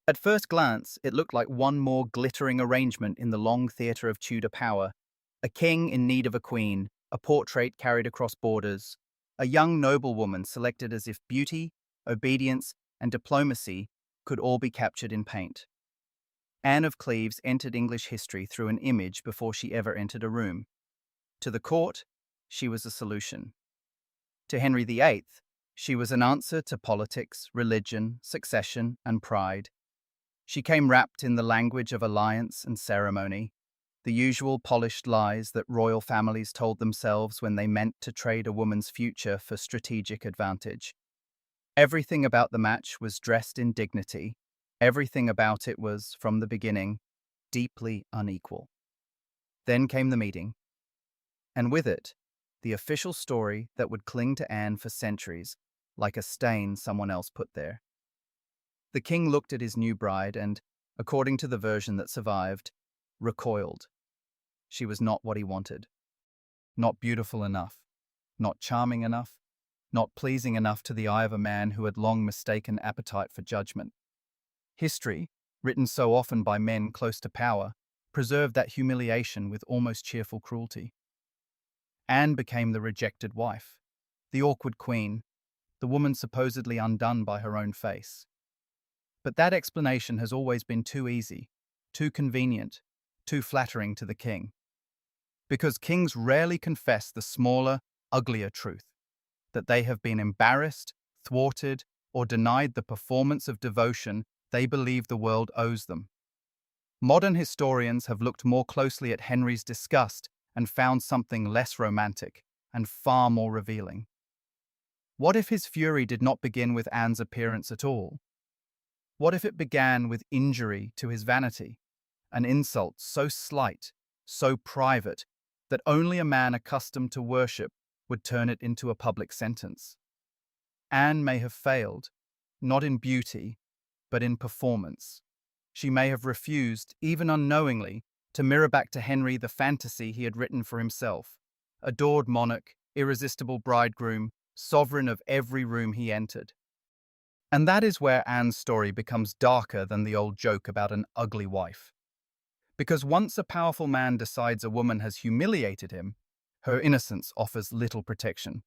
At first glance, it looked like one more glittering arrangement in the long theatre of Tudor power. A king in need of a queen, a portrait carried across borders, a young noblewoman selected as if beauty, obedience, and diplomacy could all be captured in paint. Anne of Cleves entered English history through an image before she ever entered a room. To the court, she was a solution. To Henry VIII, she was an answer to politics, religion, succession, and pride. She came wrapped in the language of alliance and ceremony, the usual polished lies that royal families told themselves when they meant to trade a woman's future for strategic advantage. Everything about the match was dressed in dignity. Everything about it was, from the beginning, deeply unequal. Then came the meeting, and with it, the official story that would cling to Anne for centuries, like a stain someone else put there. The king looked at his new bride and, according to the version that survived, recoiled. She was not what he wanted. Not beautiful enough, not charming enough, not pleasing enough to the eye of a man who had long mistaken appetite for judgment. History, written so often by men close to power, preserved that humiliation with almost cheerful cruelty. Anne became the rejected wife, the awkward queen, the woman supposedly undone by her own face. But that explanation has always been too easy, too convenient, too flattering to the king. Because kings rarely confess the smaller, uglier truth, that they have been embarrassed, thwarted, or denied the performance of devotion they believe the world owes them. Modern historians have looked more closely at Henry's disgust and found something less romantic and far more revealing. What if his fury did not begin with Anne's appearance at all? What if it began with injury to his vanity, an insult so slight, so private, that only a man accustomed to worship would turn it into a public sentence? Anne may have failed, not in beauty, but in performance. She may have refused, even unknowingly, to mirror back to Henry the fantasy he had written for himself: adored monarch, irresistible bridegroom, sovereign of every room he entered. And that is where Anne's story becomes darker than the old joke about an ugly wife. Because once a powerful man decides a woman has humiliated him, her innocence offers little protection.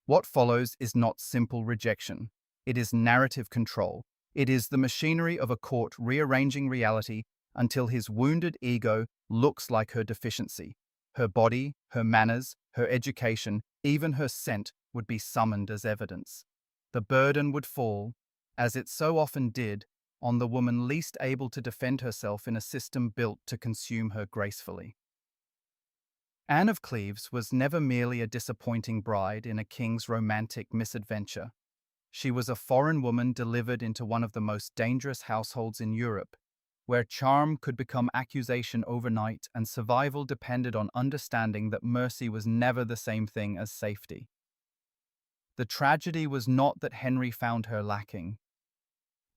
What follows is not simple rejection. It is narrative control. It is the machinery of a court rearranging reality until his wounded ego looks like her deficiency. Her body, her manners, her education, even her scent would be summoned as evidence. The burden would fall, as it so often did, on the woman least able to defend herself in a system built to consume her gracefully. Anne of Cleves was never merely a disappointing bride in a king's romantic misadventure. She was a foreign woman delivered into one of the most dangerous households in Europe, where charm could become accusation overnight and survival depended on understanding that mercy was never the same thing as safety. The tragedy was not that Henry found her lacking.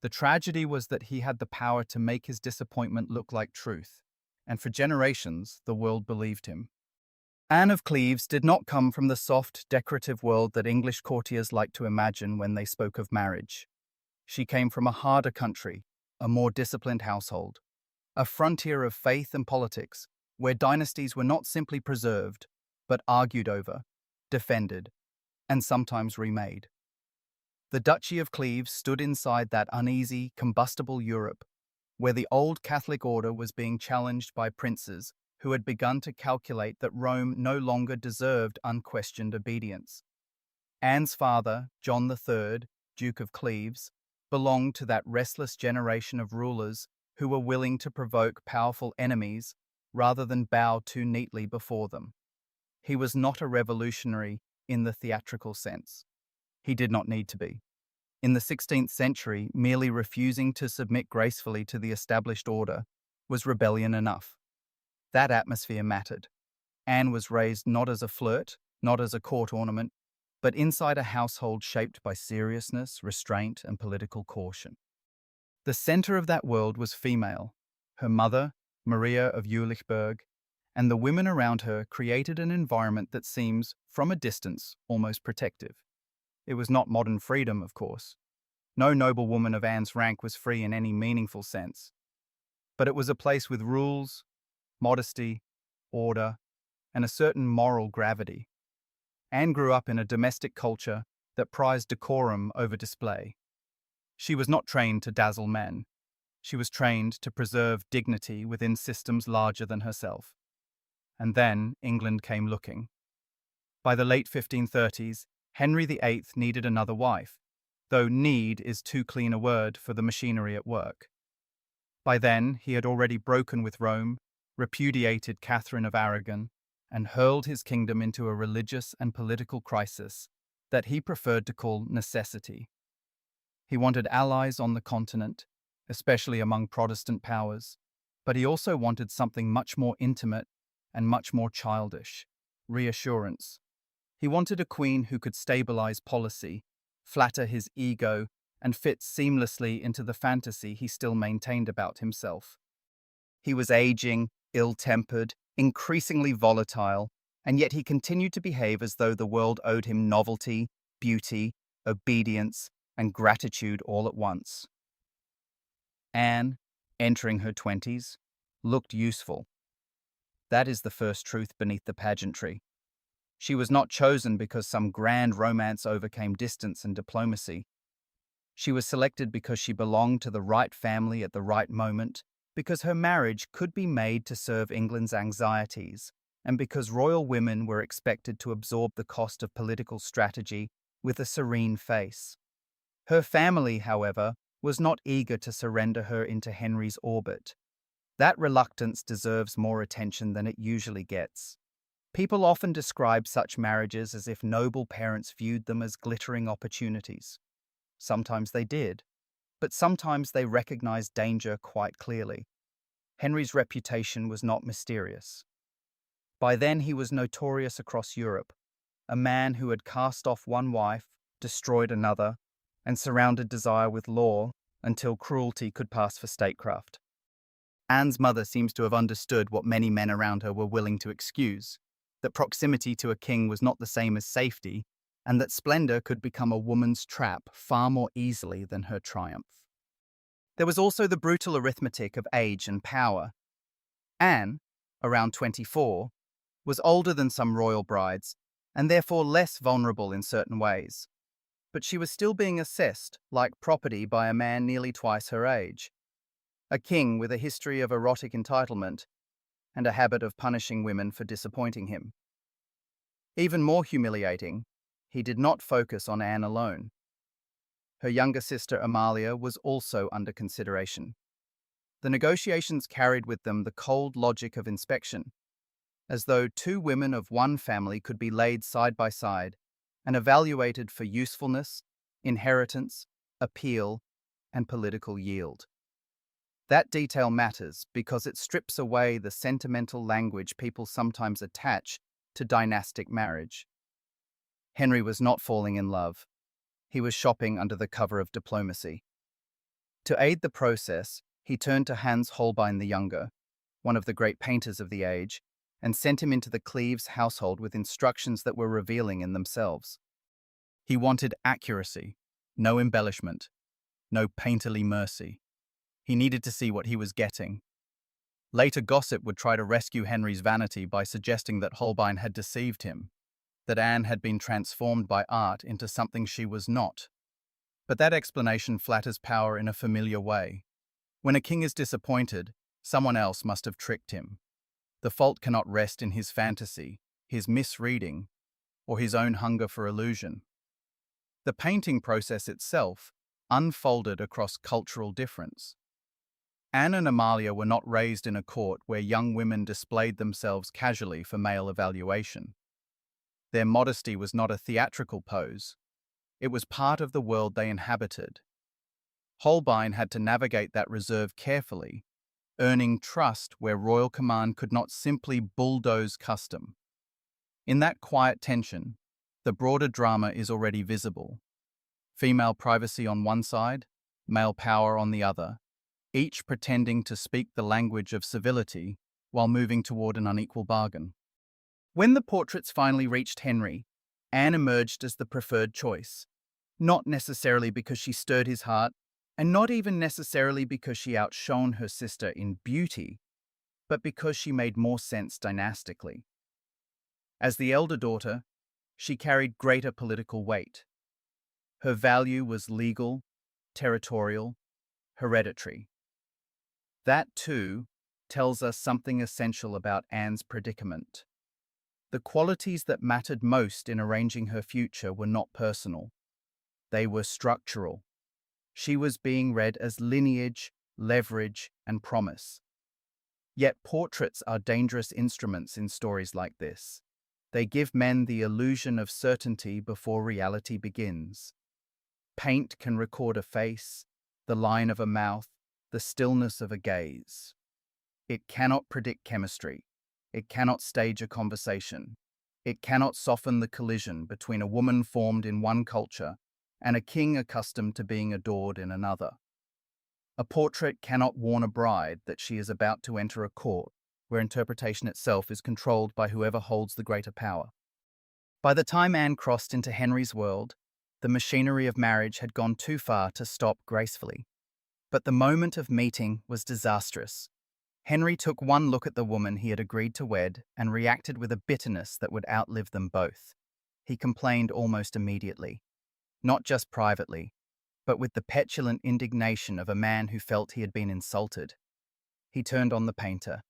The tragedy was that he had the power to make his disappointment look like truth, and for generations the world believed him. Anne of Cleves did not come from the soft, decorative world that English courtiers liked to imagine when they spoke of marriage. She came from a harder country, a more disciplined household, a frontier of faith and politics, where dynasties were not simply preserved, but argued over, defended, and sometimes remade. The Duchy of Cleves stood inside that uneasy, combustible Europe, where the old Catholic order was being challenged by princes who had begun to calculate that Rome no longer deserved unquestioned obedience. Anne's father, John III, Duke of Cleves, belonged to that restless generation of rulers who were willing to provoke powerful enemies rather than bow too neatly before them. He was not a revolutionary in the theatrical sense. He did not need to be. In the 16th century, merely refusing to submit gracefully to the established order was rebellion enough. That atmosphere mattered. Anne was raised not as a flirt, not as a court ornament, but inside a household shaped by seriousness, restraint, and political caution. The center of that world was female. Her mother, Maria of Jülichburg, and the women around her created an environment that seems, from a distance, almost protective. It was not modern freedom, of course. No noblewoman of Anne's rank was free in any meaningful sense, but it was a place with rules, modesty, order, and a certain moral gravity. Anne grew up in a domestic culture that prized decorum over display. She was not trained to dazzle men. She was trained to preserve dignity within systems larger than herself. And then England came looking. By the late 1530s, Henry VIII needed another wife, though need is too clean a word for the machinery at work. By then, he had already broken with Rome, repudiated Catherine of Aragon, and hurled his kingdom into a religious and political crisis that he preferred to call necessity. He wanted allies on the continent, especially among Protestant powers, but he also wanted something much more intimate and much more childish: reassurance. He wanted a queen who could stabilize policy, flatter his ego, and fit seamlessly into the fantasy he still maintained about himself. He was aging, ill-tempered, increasingly volatile, and yet he continued to behave as though the world owed him novelty, beauty, obedience, and gratitude all at once. Anne, entering her 20s, looked useful. That is the first truth beneath the pageantry. She was not chosen because some grand romance overcame distance and diplomacy. She was selected because she belonged to the right family at the right moment, because her marriage could be made to serve England's anxieties, and because royal women were expected to absorb the cost of political strategy with a serene face. Her family, however, was not eager to surrender her into Henry's orbit. That reluctance deserves more attention than it usually gets. People often describe such marriages as if noble parents viewed them as glittering opportunities. Sometimes they did, but sometimes they recognized danger quite clearly. Henry's reputation was not mysterious. By then he was notorious across Europe, a man who had cast off one wife, destroyed another, and surrounded desire with law until cruelty could pass for statecraft. Anne's mother seems to have understood what many men around her were willing to excuse: that proximity to a king was not the same as safety, and that splendor could become a woman's trap far more easily than her triumph. There was also the brutal arithmetic of age and power. Anne, around 24, was older than some royal brides, and therefore less vulnerable in certain ways. But she was still being assessed like property by a man nearly twice her age, a king with a history of erotic entitlement and a habit of punishing women for disappointing him. Even more humiliating, he did not focus on Anne alone. Her younger sister Amalia was also under consideration. The negotiations carried with them the cold logic of inspection, as though two women of one family could be laid side by side and evaluated for usefulness, inheritance, appeal, and political yield. That detail matters because it strips away the sentimental language people sometimes attach to dynastic marriage. Henry was not falling in love. He was shopping under the cover of diplomacy. To aid the process, he turned to Hans Holbein the Younger, one of the great painters of the age, and sent him into the Cleves household with instructions that were revealing in themselves. He wanted accuracy, no embellishment, no painterly mercy. He needed to see what he was getting. Later gossip would try to rescue Henry's vanity by suggesting that Holbein had deceived him, that Anne had been transformed by art into something she was not. But that explanation flatters power in a familiar way. When a king is disappointed, someone else must have tricked him. The fault cannot rest in his fantasy, his misreading, or his own hunger for illusion. The painting process itself unfolded across cultural difference. Anne and Amalia were not raised in a court where young women displayed themselves casually for male evaluation. Their modesty was not a theatrical pose. It was part of the world they inhabited. Holbein had to navigate that reserve carefully, earning trust where royal command could not simply bulldoze custom. In that quiet tension, the broader drama is already visible. Female privacy on one side, male power on the other, each pretending to speak the language of civility while moving toward an unequal bargain. When the portraits finally reached Henry, Anne emerged as the preferred choice. not necessarily because she stirred his heart, and not even necessarily because she outshone her sister in beauty, but because she made more sense dynastically. As the elder daughter, she carried greater political weight. Her value was legal, territorial, hereditary. That, too, tells us something essential about Anne's predicament. The qualities that mattered most in arranging her future were not personal. They were structural. She was being read as lineage, leverage, and promise. Yet portraits are dangerous instruments in stories like this. They give men the illusion of certainty before reality begins. Paint can record a face, the line of a mouth, the stillness of a gaze. It cannot predict chemistry. It cannot stage a conversation. It cannot soften the collision between a woman formed in one culture and a king accustomed to being adored in another. A portrait cannot warn a bride that she is about to enter a court where interpretation itself is controlled by whoever holds the greater power. By the time Anne crossed into Henry's world, the machinery of marriage had gone too far to stop gracefully. But the moment of meeting was disastrous. Henry took one look at the woman he had agreed to wed and reacted with a bitterness that would outlive them both. He complained almost immediately, not just privately, but with the petulant indignation of a man who felt he had been insulted. He turned on the painter.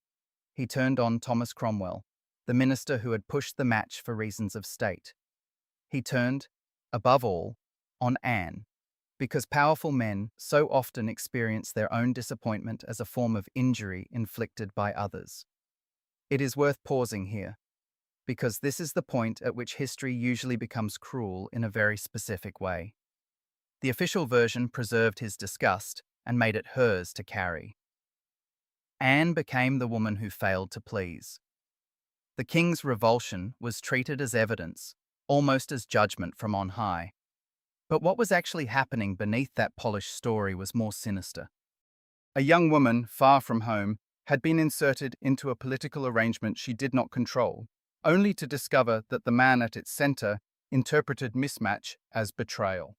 He turned on Thomas Cromwell, the minister who had pushed the match for reasons of state. He turned, above all, on Anne, because powerful men so often experience their own disappointment as a form of injury inflicted by others. It is worth pausing here, because this is the point at which history usually becomes cruel in a very specific way. The official version preserved his disgust and made it hers to carry. Anne became the woman who failed to please. The king's revulsion was treated as evidence, almost as judgment from on high. But what was actually happening beneath that polished story was more sinister. A young woman, far from home, had been inserted into a political arrangement she did not control, only to discover that the man at its center interpreted mismatch as betrayal.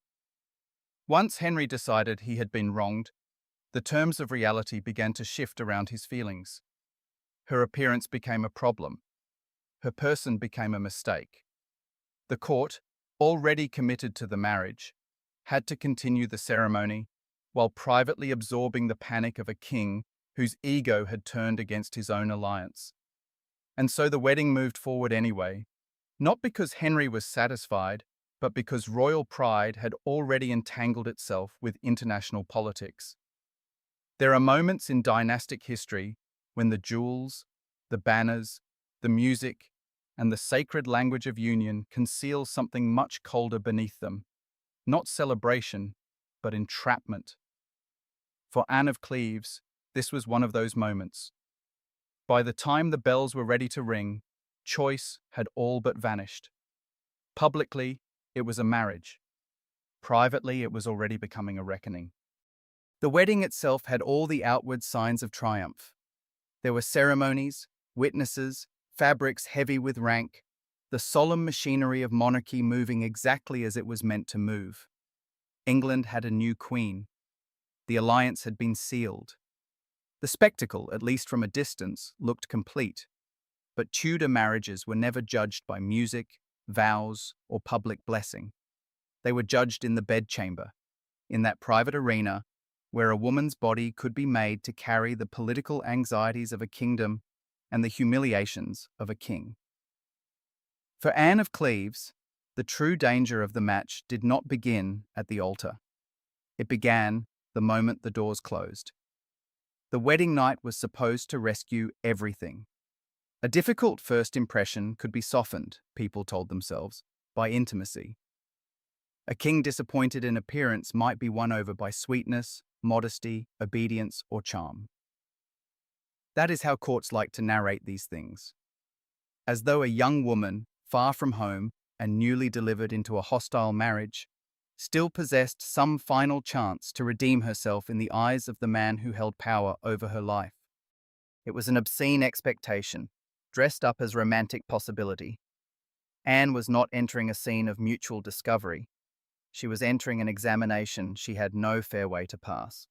Once Henry decided he had been wronged, the terms of reality began to shift around his feelings. Her appearance became a problem. Her person became a mistake. The court, already committed to the marriage, had to continue the ceremony while privately absorbing the panic of a king whose ego had turned against his own alliance. And so the wedding moved forward anyway, not because Henry was satisfied, but because royal pride had already entangled itself with international politics. There are moments in dynastic history when the jewels, the banners, the music, and the sacred language of union conceal something much colder beneath them, not celebration, but entrapment. For Anne of Cleves, this was one of those moments. By the time the bells were ready to ring, choice had all but vanished. Publicly, it was a marriage. Privately, it was already becoming a reckoning. The wedding itself had all the outward signs of triumph. There were ceremonies, witnesses, fabrics heavy with rank, the solemn machinery of monarchy moving exactly as it was meant to move. England had a new queen. The alliance had been sealed. The spectacle, at least from a distance, looked complete. But Tudor marriages were never judged by music, vows, or public blessing. They were judged in the bedchamber, in that private arena where a woman's body could be made to carry the political anxieties of a kingdom and the humiliations of a king. For Anne of Cleves, the true danger of the match did not begin at the altar. It began the moment the doors closed. The wedding night was supposed to rescue everything. A difficult first impression could be softened, people told themselves, by intimacy. A king disappointed in appearance might be won over by sweetness, modesty, obedience, or charm. That is how courts like to narrate these things. As though a young woman, far from home and newly delivered into a hostile marriage, still possessed some final chance to redeem herself in the eyes of the man who held power over her life. It was an obscene expectation, dressed up as romantic possibility. Anne was not entering a scene of mutual discovery. She was entering an examination she had no fair way to pass.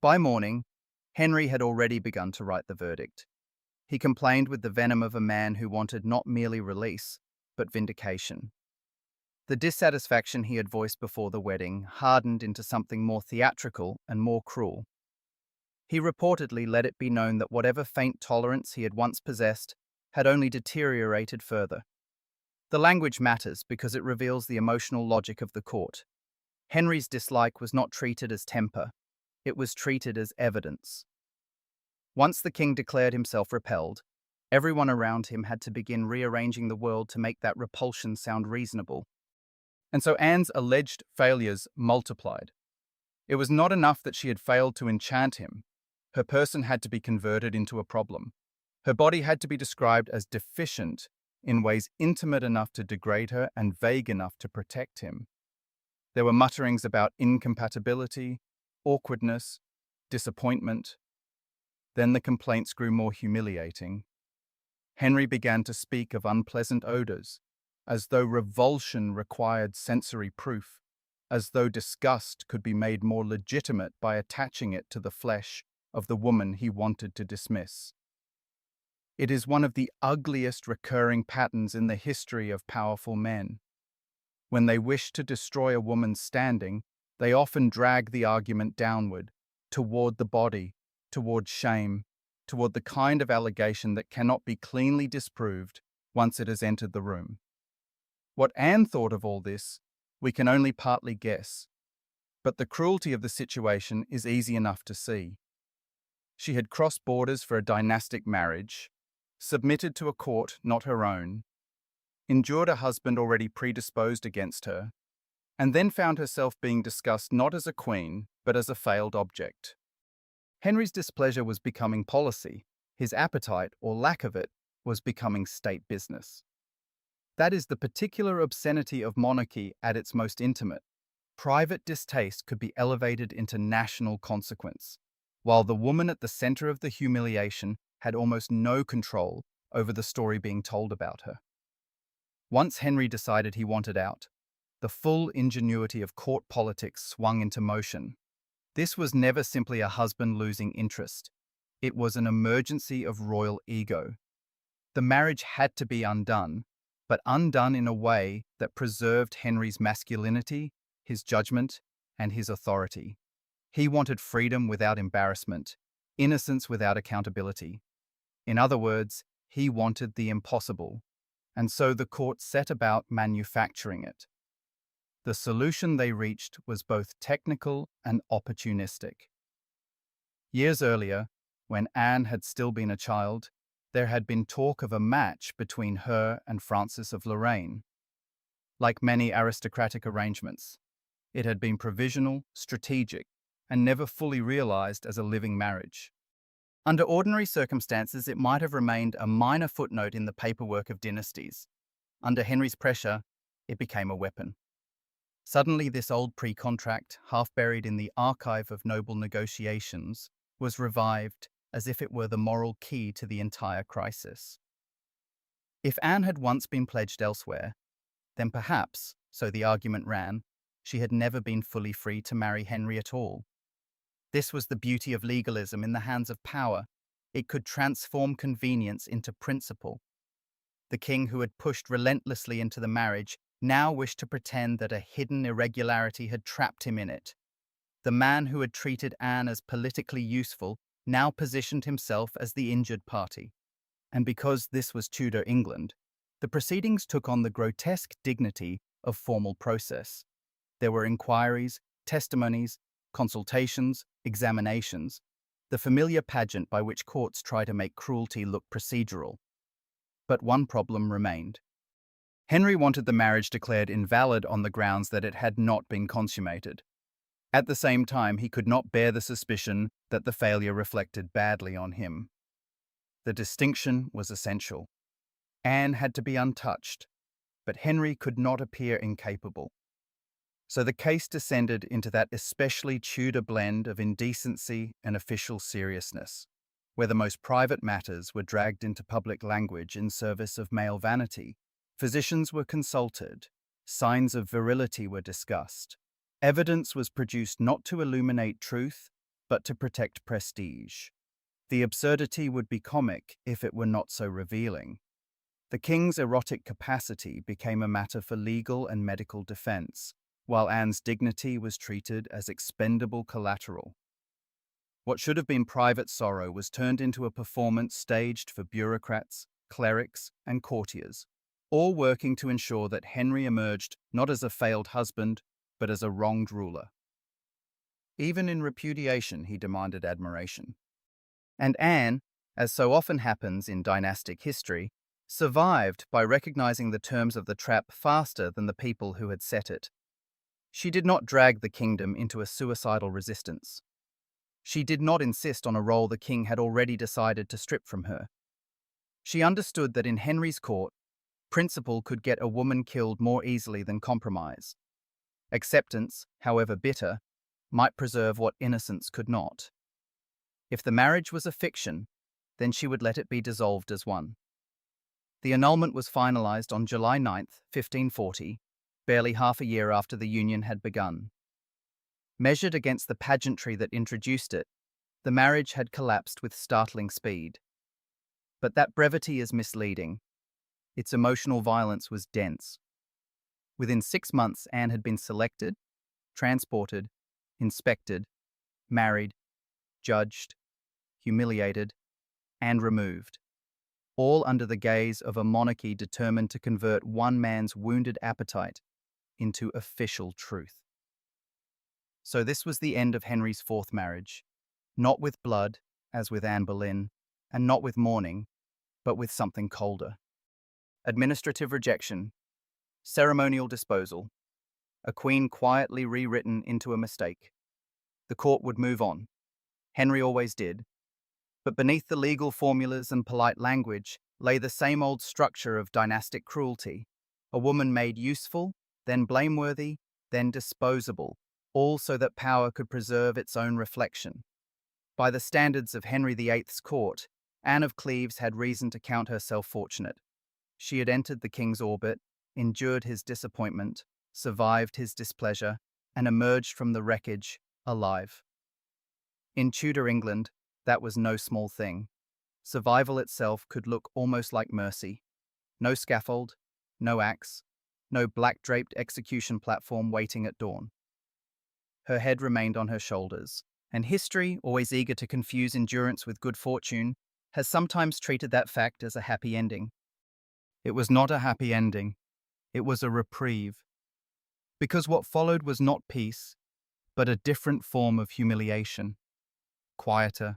By morning, Henry had already begun to write the verdict. He complained with the venom of a man who wanted not merely release, but vindication. The dissatisfaction he had voiced before the wedding hardened into something more theatrical and more cruel. He reportedly let it be known that whatever faint tolerance he had once possessed had only deteriorated further. The language matters because it reveals the emotional logic of the court. Henry's dislike was not treated as temper, it was treated as evidence. Once the king declared himself repelled, everyone around him had to begin rearranging the world to make that repulsion sound reasonable. And so Anne's alleged failures multiplied. It was not enough that she had failed to enchant him. Her person had to be converted into a problem. Her body had to be described as deficient in ways intimate enough to degrade her and vague enough to protect him. There were mutterings about incompatibility, awkwardness, disappointment. Then the complaints grew more humiliating. Henry began to speak of unpleasant odors, as though revulsion required sensory proof, as though disgust could be made more legitimate by attaching it to the flesh of the woman he wanted to dismiss. It is one of the ugliest recurring patterns in the history of powerful men. When they wish to destroy a woman's standing, they often drag the argument downward, toward the body, toward shame, toward the kind of allegation that cannot be cleanly disproved once it has entered the room. What Anne thought of all this, we can only partly guess, but the cruelty of the situation is easy enough to see. She had crossed borders for a dynastic marriage, submitted to a court not her own, endured a husband already predisposed against her, and then found herself being discussed not as a queen, but as a failed object. Henry's displeasure was becoming policy. His appetite, or lack of it, was becoming state business. That is the particular obscenity of monarchy at its most intimate. Private distaste could be elevated into national consequence, while the woman at the center of the humiliation had almost no control over the story being told about her. Once Henry decided he wanted out, the full ingenuity of court politics swung into motion. This was never simply a husband losing interest. It was an emergency of royal ego. The marriage had to be undone, but undone in a way that preserved Henry's masculinity, his judgment, and his authority. He wanted freedom without embarrassment, innocence without accountability. In other words, he wanted the impossible, and so the court set about manufacturing it. The solution they reached was both technical and opportunistic. Years earlier, when Anne had still been a child, there had been talk of a match between her and Francis of Lorraine. Like many aristocratic arrangements, it had been provisional, strategic, and never fully realized as a living marriage. Under ordinary circumstances, it might have remained a minor footnote in the paperwork of dynasties. Under Henry's pressure, it became a weapon. Suddenly, this old pre-contract, half buried in the archive of noble negotiations, was revived as if it were the moral key to the entire crisis. If Anne had once been pledged elsewhere, then perhaps, so the argument ran, she had never been fully free to marry Henry at all. This was the beauty of legalism in the hands of power. It could transform convenience into principle. The king who had pushed relentlessly into the marriage now wished to pretend that a hidden irregularity had trapped him in it. The man who had treated Anne as politically useful now positioned himself as the injured party. And because this was Tudor England, the proceedings took on the grotesque dignity of formal process. There were inquiries, testimonies, consultations, examinations, the familiar pageant by which courts try to make cruelty look procedural. But one problem remained. Henry wanted the marriage declared invalid on the grounds that it had not been consummated. At the same time, he could not bear the suspicion that the failure reflected badly on him. The distinction was essential. Anne had to be untouched, but Henry could not appear incapable. So the case descended into that especially Tudor blend of indecency and official seriousness, where the most private matters were dragged into public language in service of male vanity. Physicians were consulted, Signs of virility were discussed. Evidence was produced not to illuminate truth, but to protect prestige. The absurdity would be comic if it were not so revealing. The king's erotic capacity became a matter for legal and medical defense, while Anne's dignity was treated as expendable collateral. What should have been private sorrow was turned into a performance staged for bureaucrats, clerics, and courtiers, all working to ensure that Henry emerged not as a failed husband, but as a wronged ruler. Even in repudiation, he demanded admiration. And Anne, as so often happens in dynastic history, survived by recognizing the terms of the trap faster than the people who had set it. She did not drag the kingdom into a suicidal resistance. She did not insist on a role the king had already decided to strip from her. She understood that in Henry's court, principle could get a woman killed more easily than compromise. Acceptance, however bitter, might preserve what innocence could not. If the marriage was a fiction, then she would let it be dissolved as one. The annulment was finalized on July 9, 1540, barely half a year after the union had begun. Measured against the pageantry that introduced it, the marriage had collapsed with startling speed. But that brevity is misleading. Its emotional violence was dense. Within 6 months, Anne had been selected, transported, inspected, married, judged, humiliated, and removed, all under the gaze of a monarchy determined to convert one man's wounded appetite into official truth. So this was the end of Henry's fourth marriage, not with blood, as with Anne Boleyn, and not with mourning, but with something colder. Administrative rejection, ceremonial disposal, a queen quietly rewritten into a mistake. The court would move on. Henry always did. But beneath the legal formulas and polite language lay the same old structure of dynastic cruelty, a woman made useful, then blameworthy, then disposable, all so that power could preserve its own reflection. By the standards of Henry VIII's court, Anne of Cleves had reason to count herself fortunate. She had entered the king's orbit, endured his disappointment, survived his displeasure, and emerged from the wreckage alive. In Tudor England, that was no small thing. Survival itself could look almost like mercy. No scaffold, no axe, no black-draped execution platform waiting at dawn. Her head remained on her shoulders, and history, always eager to confuse endurance with good fortune, has sometimes treated that fact as a happy ending. It was not a happy ending. It was a reprieve. Because what followed was not peace, but a different form of humiliation. Quieter,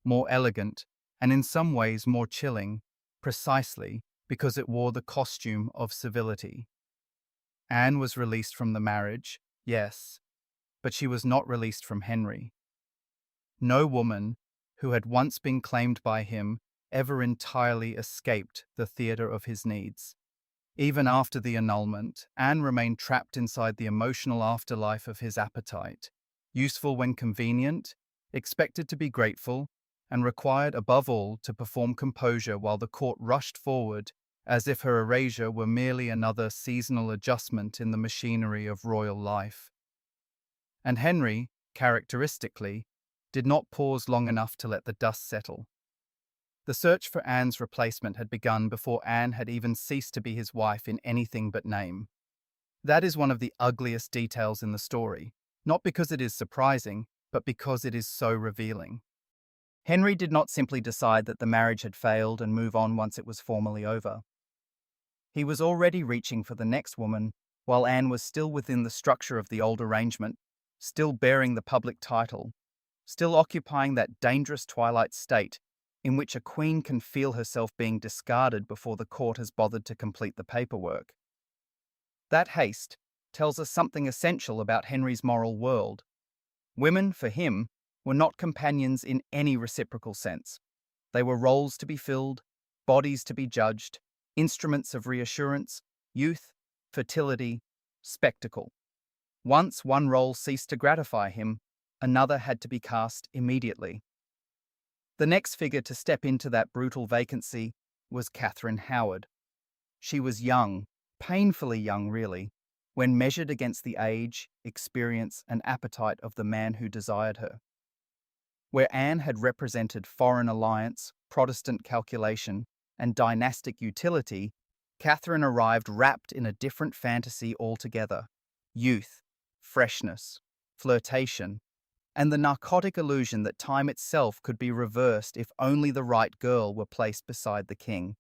more elegant, and in some ways more chilling, precisely because it wore the costume of civility. Anne was released from the marriage, yes, but she was not released from Henry. No woman who had once been claimed by him ever entirely escaped the theatre of his needs. Even after the annulment, Anne remained trapped inside the emotional afterlife of his appetite, useful when convenient, expected to be grateful, and required above all to perform composure while the court rushed forward as if her erasure were merely another seasonal adjustment in the machinery of royal life. And Henry, characteristically, did not pause long enough to let the dust settle. The search for Anne's replacement had begun before Anne had even ceased to be his wife in anything but name. That is one of the ugliest details in the story, not because it is surprising, but because it is so revealing. Henry did not simply decide that the marriage had failed and move on once it was formally over. He was already reaching for the next woman, while Anne was still within the structure of the old arrangement, still bearing the public title, still occupying that dangerous twilight state in which a queen can feel herself being discarded before the court has bothered to complete the paperwork. That haste tells us something essential about Henry's moral world. Women, for him, were not companions in any reciprocal sense. They were roles to be filled, bodies to be judged, instruments of reassurance, youth, fertility, spectacle. Once one role ceased to gratify him, another had to be cast immediately. The next figure to step into that brutal vacancy was Catherine Howard. She was young, painfully young really, when measured against the age, experience, and appetite of the man who desired her. Where Anne had represented foreign alliance, Protestant calculation, and dynastic utility, Catherine arrived wrapped in a different fantasy altogether: youth, freshness, flirtation, and the narcotic illusion that time itself could be reversed if only the right girl were placed beside the king.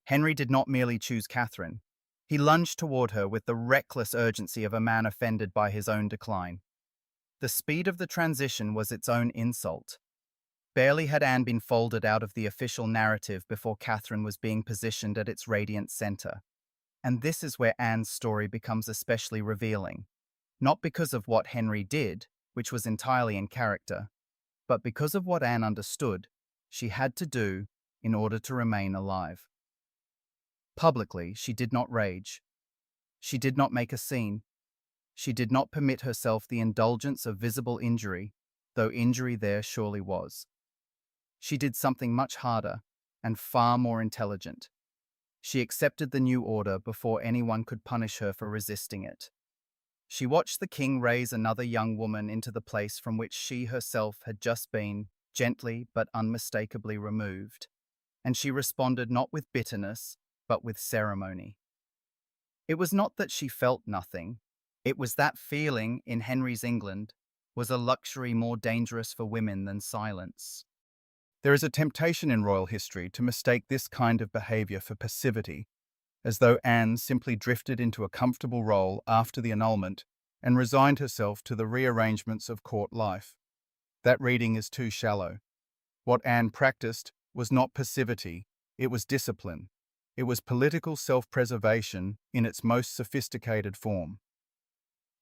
Henry did not merely choose Catherine. He lunged toward her with the reckless urgency of a man offended by his own decline. The speed of the transition was its own insult. Barely had Anne been folded out of the official narrative before Catherine was being positioned at its radiant center. And this is where Anne's story becomes especially revealing. Not because of what Henry did, which was entirely in character, but because of what Anne understood she had to do in order to remain alive. Publicly, she did not rage. She did not make a scene. She did not permit herself the indulgence of visible injury, though injury there surely was. She did something much harder and far more intelligent. She accepted the new order before anyone could punish her for resisting it. She watched the king raise another young woman into the place from which she herself had just been, gently but unmistakably removed, and she responded not with bitterness, but with ceremony. It was not that she felt nothing, it was that feeling, in Henry's England, was a luxury more dangerous for women than silence. There is a temptation in royal history to mistake this kind of behavior for passivity, as though Anne simply drifted into a comfortable role after the annulment and resigned herself to the rearrangements of court life. That reading is too shallow. What Anne practiced was not passivity, it was discipline. It was political self-preservation in its most sophisticated form.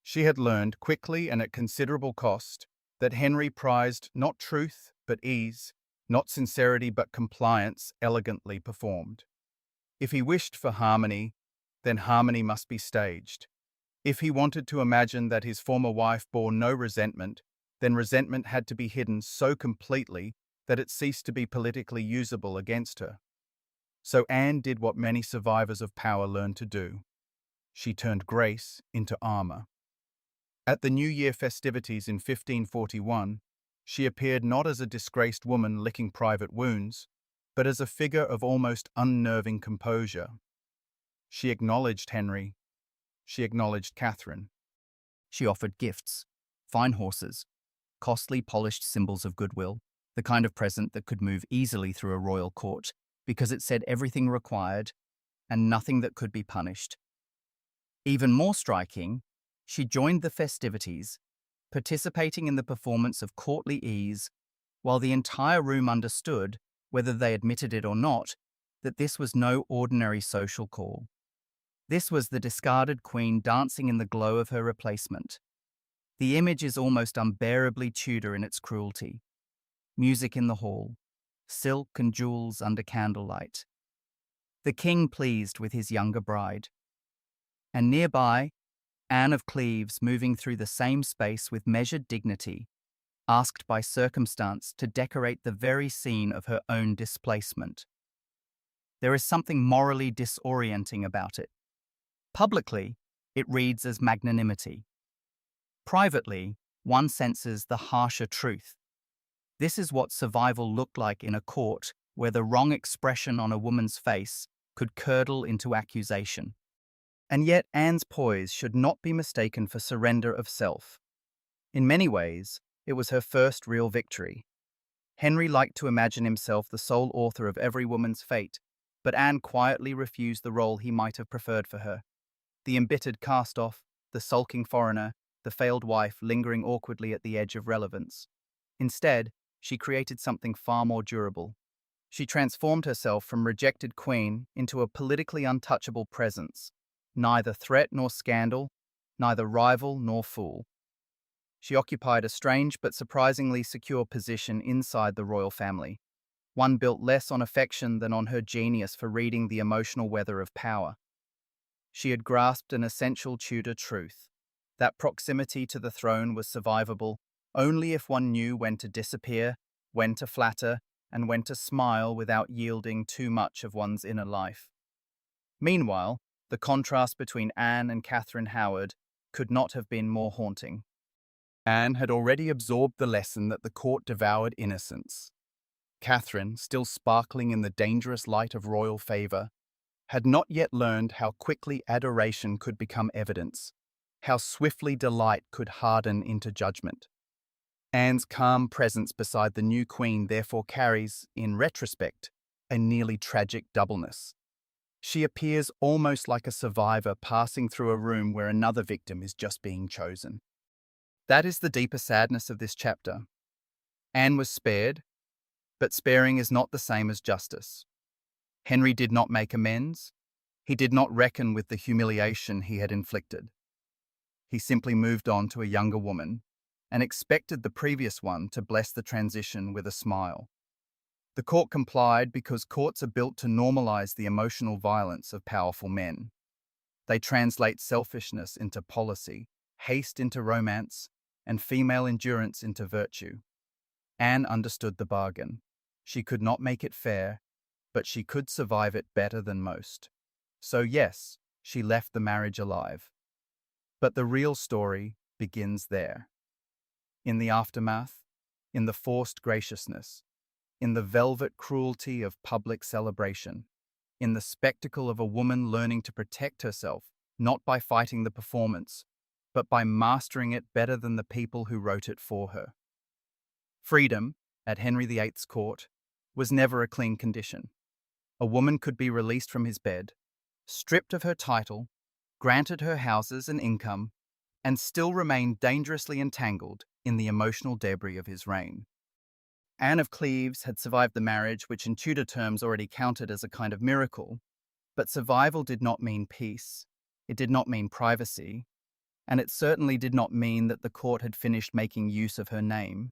She had learned quickly and at considerable cost that Henry prized not truth but ease, not sincerity but compliance elegantly performed. If he wished for harmony, then harmony must be staged. If he wanted to imagine that his former wife bore no resentment, then resentment had to be hidden so completely that it ceased to be politically usable against her. So Anne did what many survivors of power learn to do. She turned grace into armor. At the New Year festivities in 1541, she appeared not as a disgraced woman licking private wounds, but as a figure of almost unnerving composure. She acknowledged Henry. She acknowledged Catherine. She offered gifts, fine horses, costly polished symbols of goodwill, the kind of present that could move easily through a royal court, because it said everything required and nothing that could be punished. Even more striking, she joined the festivities, participating in the performance of courtly ease, while the entire room understood, whether they admitted it or not, that this was no ordinary social call. This was the discarded queen dancing in the glow of her replacement. The image is almost unbearably Tudor in its cruelty. Music in the hall, silk and jewels under candlelight. The king pleased with his younger bride. And nearby, Anne of Cleves, moving through the same space with measured dignity, asked by circumstance to decorate the very scene of her own displacement. There is something morally disorienting about it. Publicly, it reads as magnanimity. Privately, one senses the harsher truth. This is what survival looked like in a court where the wrong expression on a woman's face could curdle into accusation. And yet Anne's poise should not be mistaken for surrender of self. In many ways, it was her first real victory. Henry liked to imagine himself the sole author of every woman's fate, but Anne quietly refused the role he might have preferred for her. The embittered cast-off, the sulking foreigner, the failed wife lingering awkwardly at the edge of relevance. Instead, she created something far more durable. She transformed herself from rejected queen into a politically untouchable presence, neither threat nor scandal, neither rival nor fool. She occupied a strange but surprisingly secure position inside the royal family, one built less on affection than on her genius for reading the emotional weather of power. She had grasped an essential Tudor truth, that proximity to the throne was survivable only if one knew when to disappear, when to flatter, and when to smile without yielding too much of one's inner life. Meanwhile, The contrast between Anne and Catherine Howard could not have been more haunting. Anne had already absorbed the lesson that the court devoured innocence. Catherine, still sparkling in the dangerous light of royal favour, had not yet learned how quickly adoration could become evidence, how swiftly delight could harden into judgment. Anne's calm presence beside the new queen therefore carries, in retrospect, a nearly tragic doubleness. She appears almost like a survivor passing through a room where another victim is just being chosen. That is the deeper sadness of this chapter. Anne was spared, but sparing is not the same as justice. Henry did not make amends. He did not reckon with the humiliation he had inflicted. He simply moved on to a younger woman and expected the previous one to bless the transition with a smile. The court complied because courts are built to normalize the emotional violence of powerful men. They translate selfishness into policy, haste into romance, and female endurance into virtue. Anne understood the bargain. She could not make it fair, but she could survive it better than most. So yes, she left the marriage alive. But the real story begins there. In the aftermath, in the forced graciousness, in the velvet cruelty of public celebration, in the spectacle of a woman learning to protect herself, not by fighting the performance, but by mastering it better than the people who wrote it for her. Freedom, at Henry VIII's court, was never a clean condition. A woman could be released from his bed, stripped of her title, granted her houses and income, and still remain dangerously entangled in the emotional debris of his reign. Anne of Cleves had survived the marriage, which in Tudor terms already counted as a kind of miracle, but survival did not mean peace, it did not mean privacy, and it certainly did not mean that the court had finished making use of her name,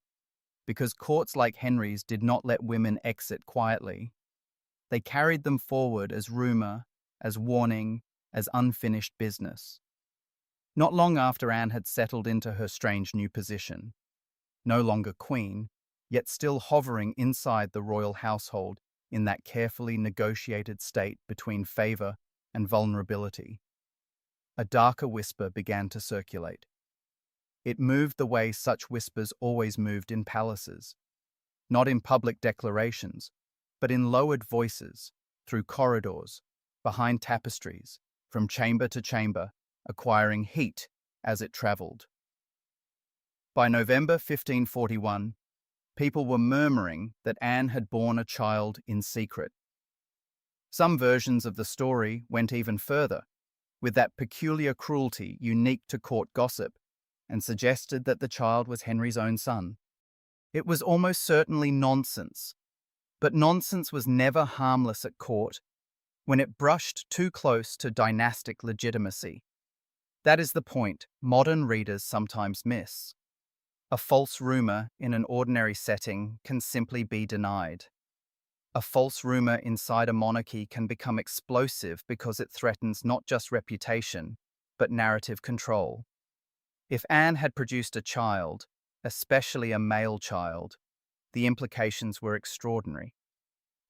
because courts like Henry's did not let women exit quietly. They carried them forward as rumour, as warning, as unfinished business. Not long after Anne had settled into her strange new position, no longer queen, yet still hovering inside the royal household in that carefully negotiated state between favour and vulnerability, a darker whisper began to circulate. It moved the way such whispers always moved in palaces, not in public declarations, but in lowered voices, through corridors, behind tapestries, from chamber to chamber, acquiring heat as it travelled. By November 1541, people were murmuring that Anne had borne a child in secret. Some versions of the story went even further, with that peculiar cruelty unique to court gossip, and suggested that the child was Henry's own son. It was almost certainly nonsense, but nonsense was never harmless at court when it brushed too close to dynastic legitimacy. That is the point modern readers sometimes miss. A false rumour in an ordinary setting can simply be denied. A false rumour inside a monarchy can become explosive because it threatens not just reputation, but narrative control. If Anne had produced a child, especially a male child, the implications were extraordinary.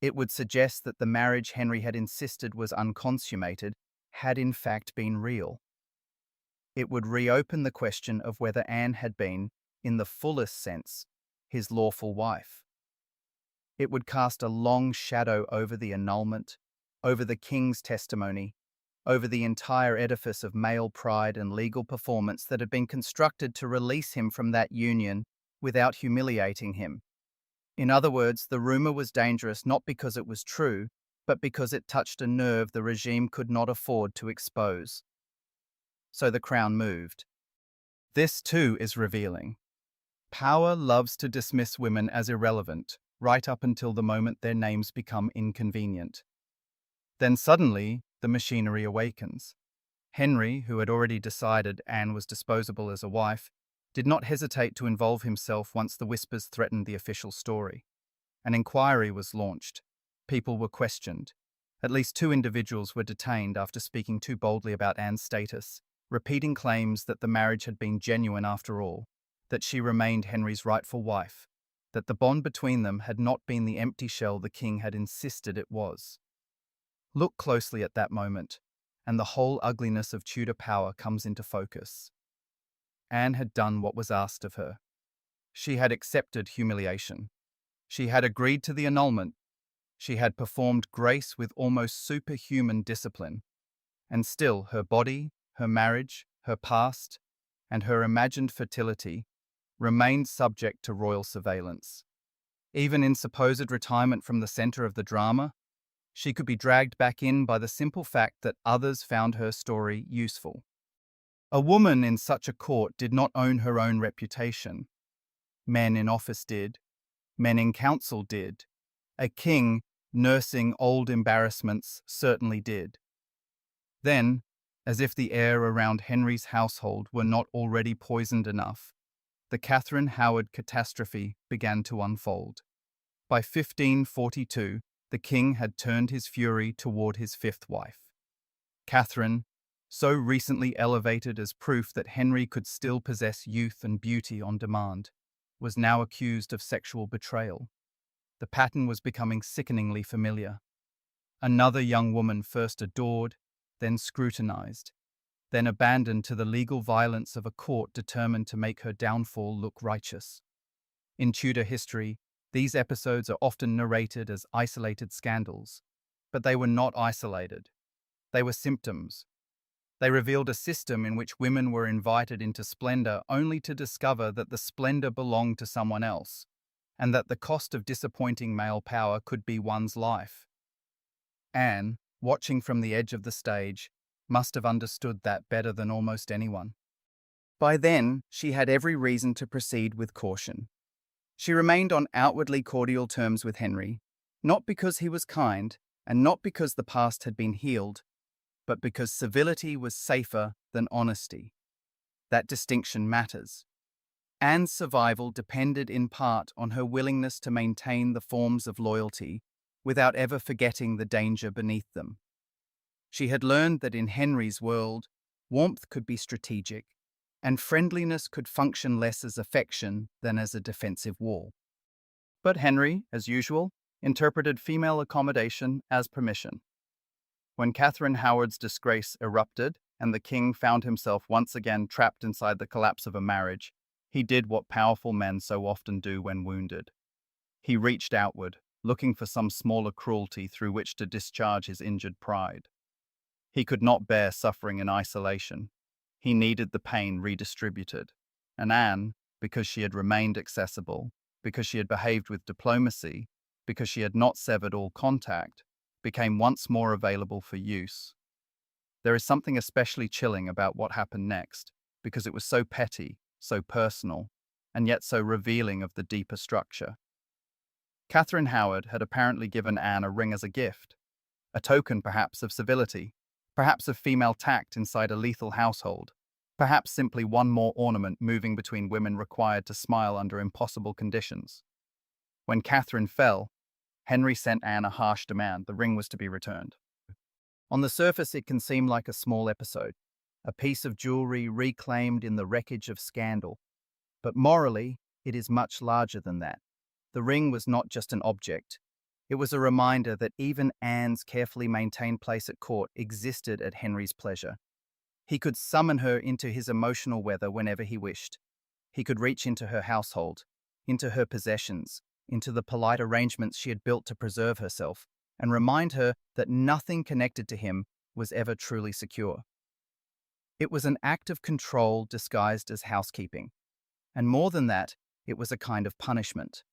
It would suggest that the marriage Henry had insisted was unconsummated had in fact been real. It would reopen the question of whether Anne had been, in the fullest sense, his lawful wife. It would cast a long shadow over the annulment, over the king's testimony, over the entire edifice of male pride and legal performance that had been constructed to release him from that union without humiliating him. In other words, the rumour was dangerous not because it was true, but because it touched a nerve the regime could not afford to expose. So the crown moved. This too is revealing. Power loves to dismiss women as irrelevant, right up until the moment their names become inconvenient. Then suddenly, the machinery awakens. Henry, who had already decided Anne was disposable as a wife, did not hesitate to involve himself once the whispers threatened the official story. An inquiry was launched. People were questioned. At least 2 individuals were detained after speaking too boldly about Anne's status, repeating claims that the marriage had been genuine after all, that she remained Henry's rightful wife, that the bond between them had not been the empty shell the king had insisted it was. Look closely at that moment, and the whole ugliness of Tudor power comes into focus. Anne had done what was asked of her. She had accepted humiliation. She had agreed to the annulment. She had performed grace with almost superhuman discipline. And still her body, her marriage, her past, and her imagined fertility remained subject to royal surveillance. Even in supposed retirement from the center of the drama, she could be dragged back in by the simple fact that others found her story useful. A woman in such a court did not own her own reputation. Men in office did. Men in council did. A king, nursing old embarrassments, certainly did. Then, as if the air around Henry's household were not already poisoned enough, the Catherine Howard catastrophe began to unfold. By 1542, the king had turned his fury toward his fifth wife. Catherine, so recently elevated as proof that Henry could still possess youth and beauty on demand, was now accused of sexual betrayal. The pattern was becoming sickeningly familiar. Another young woman first adored, then scrutinized, then abandoned to the legal violence of a court determined to make her downfall look righteous. In Tudor history, these episodes are often narrated as isolated scandals, but they were not isolated. They were symptoms. They revealed a system in which women were invited into splendor only to discover that the splendor belonged to someone else, and that the cost of disappointing male power could be one's life. Anne, watching from the edge of the stage, must have understood that better than almost anyone. By then, she had every reason to proceed with caution. She remained on outwardly cordial terms with Henry, not because he was kind, and not because the past had been healed, but because civility was safer than honesty. That distinction matters. Anne's survival depended in part on her willingness to maintain the forms of loyalty without ever forgetting the danger beneath them. She had learned that in Henry's world, warmth could be strategic, and friendliness could function less as affection than as a defensive wall. But Henry, as usual, interpreted female accommodation as permission. When Catherine Howard's disgrace erupted and the king found himself once again trapped inside the collapse of a marriage, he did what powerful men so often do when wounded. He reached outward, looking for some smaller cruelty through which to discharge his injured pride. He could not bear suffering in isolation. He needed the pain redistributed. And Anne, because she had remained accessible, because she had behaved with diplomacy, because she had not severed all contact, became once more available for use. There is something especially chilling about what happened next, because it was so petty, so personal, and yet so revealing of the deeper structure. Catherine Howard had apparently given Anne a ring as a gift, a token perhaps of civility, perhaps of female tact inside a lethal household, perhaps simply one more ornament moving between women required to smile under impossible conditions. When Catherine fell, Henry sent Anne a harsh demand: the ring was to be returned. On the surface, it can seem like a small episode, a piece of jewelry reclaimed in the wreckage of scandal. But morally, it is much larger than that. The ring was not just an object. It was a reminder that even Anne's carefully maintained place at court existed at Henry's pleasure. He could summon her into his emotional weather whenever he wished. He could reach into her household, into her possessions, into the polite arrangements she had built to preserve herself, and remind her that nothing connected to him was ever truly secure. It was an act of control disguised as housekeeping. And more than that, it was a kind of punishment.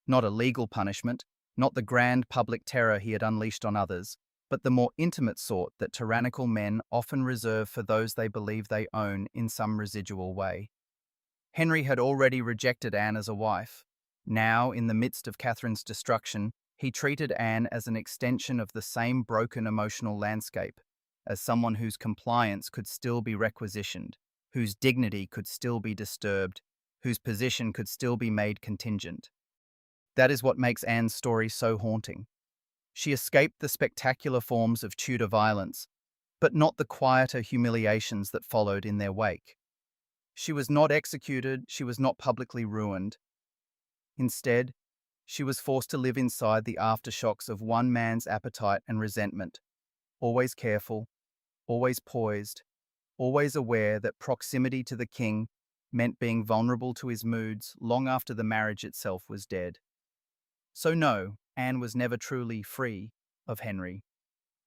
Not a legal punishment, not the grand public terror he had unleashed on others, but the more intimate sort that tyrannical men often reserve for those they believe they own in some residual way. Henry had already rejected Anne as a wife. Now, in the midst of Catherine's destruction, he treated Anne as an extension of the same broken emotional landscape, as someone whose compliance could still be requisitioned, whose dignity could still be disturbed, whose position could still be made contingent. That is what makes Anne's story so haunting. She escaped the spectacular forms of Tudor violence, but not the quieter humiliations that followed in their wake. She was not executed, she was not publicly ruined. Instead, she was forced to live inside the aftershocks of one man's appetite and resentment, always careful, always poised, always aware that proximity to the king meant being vulnerable to his moods long after the marriage itself was dead. So no, Anne was never truly free of Henry,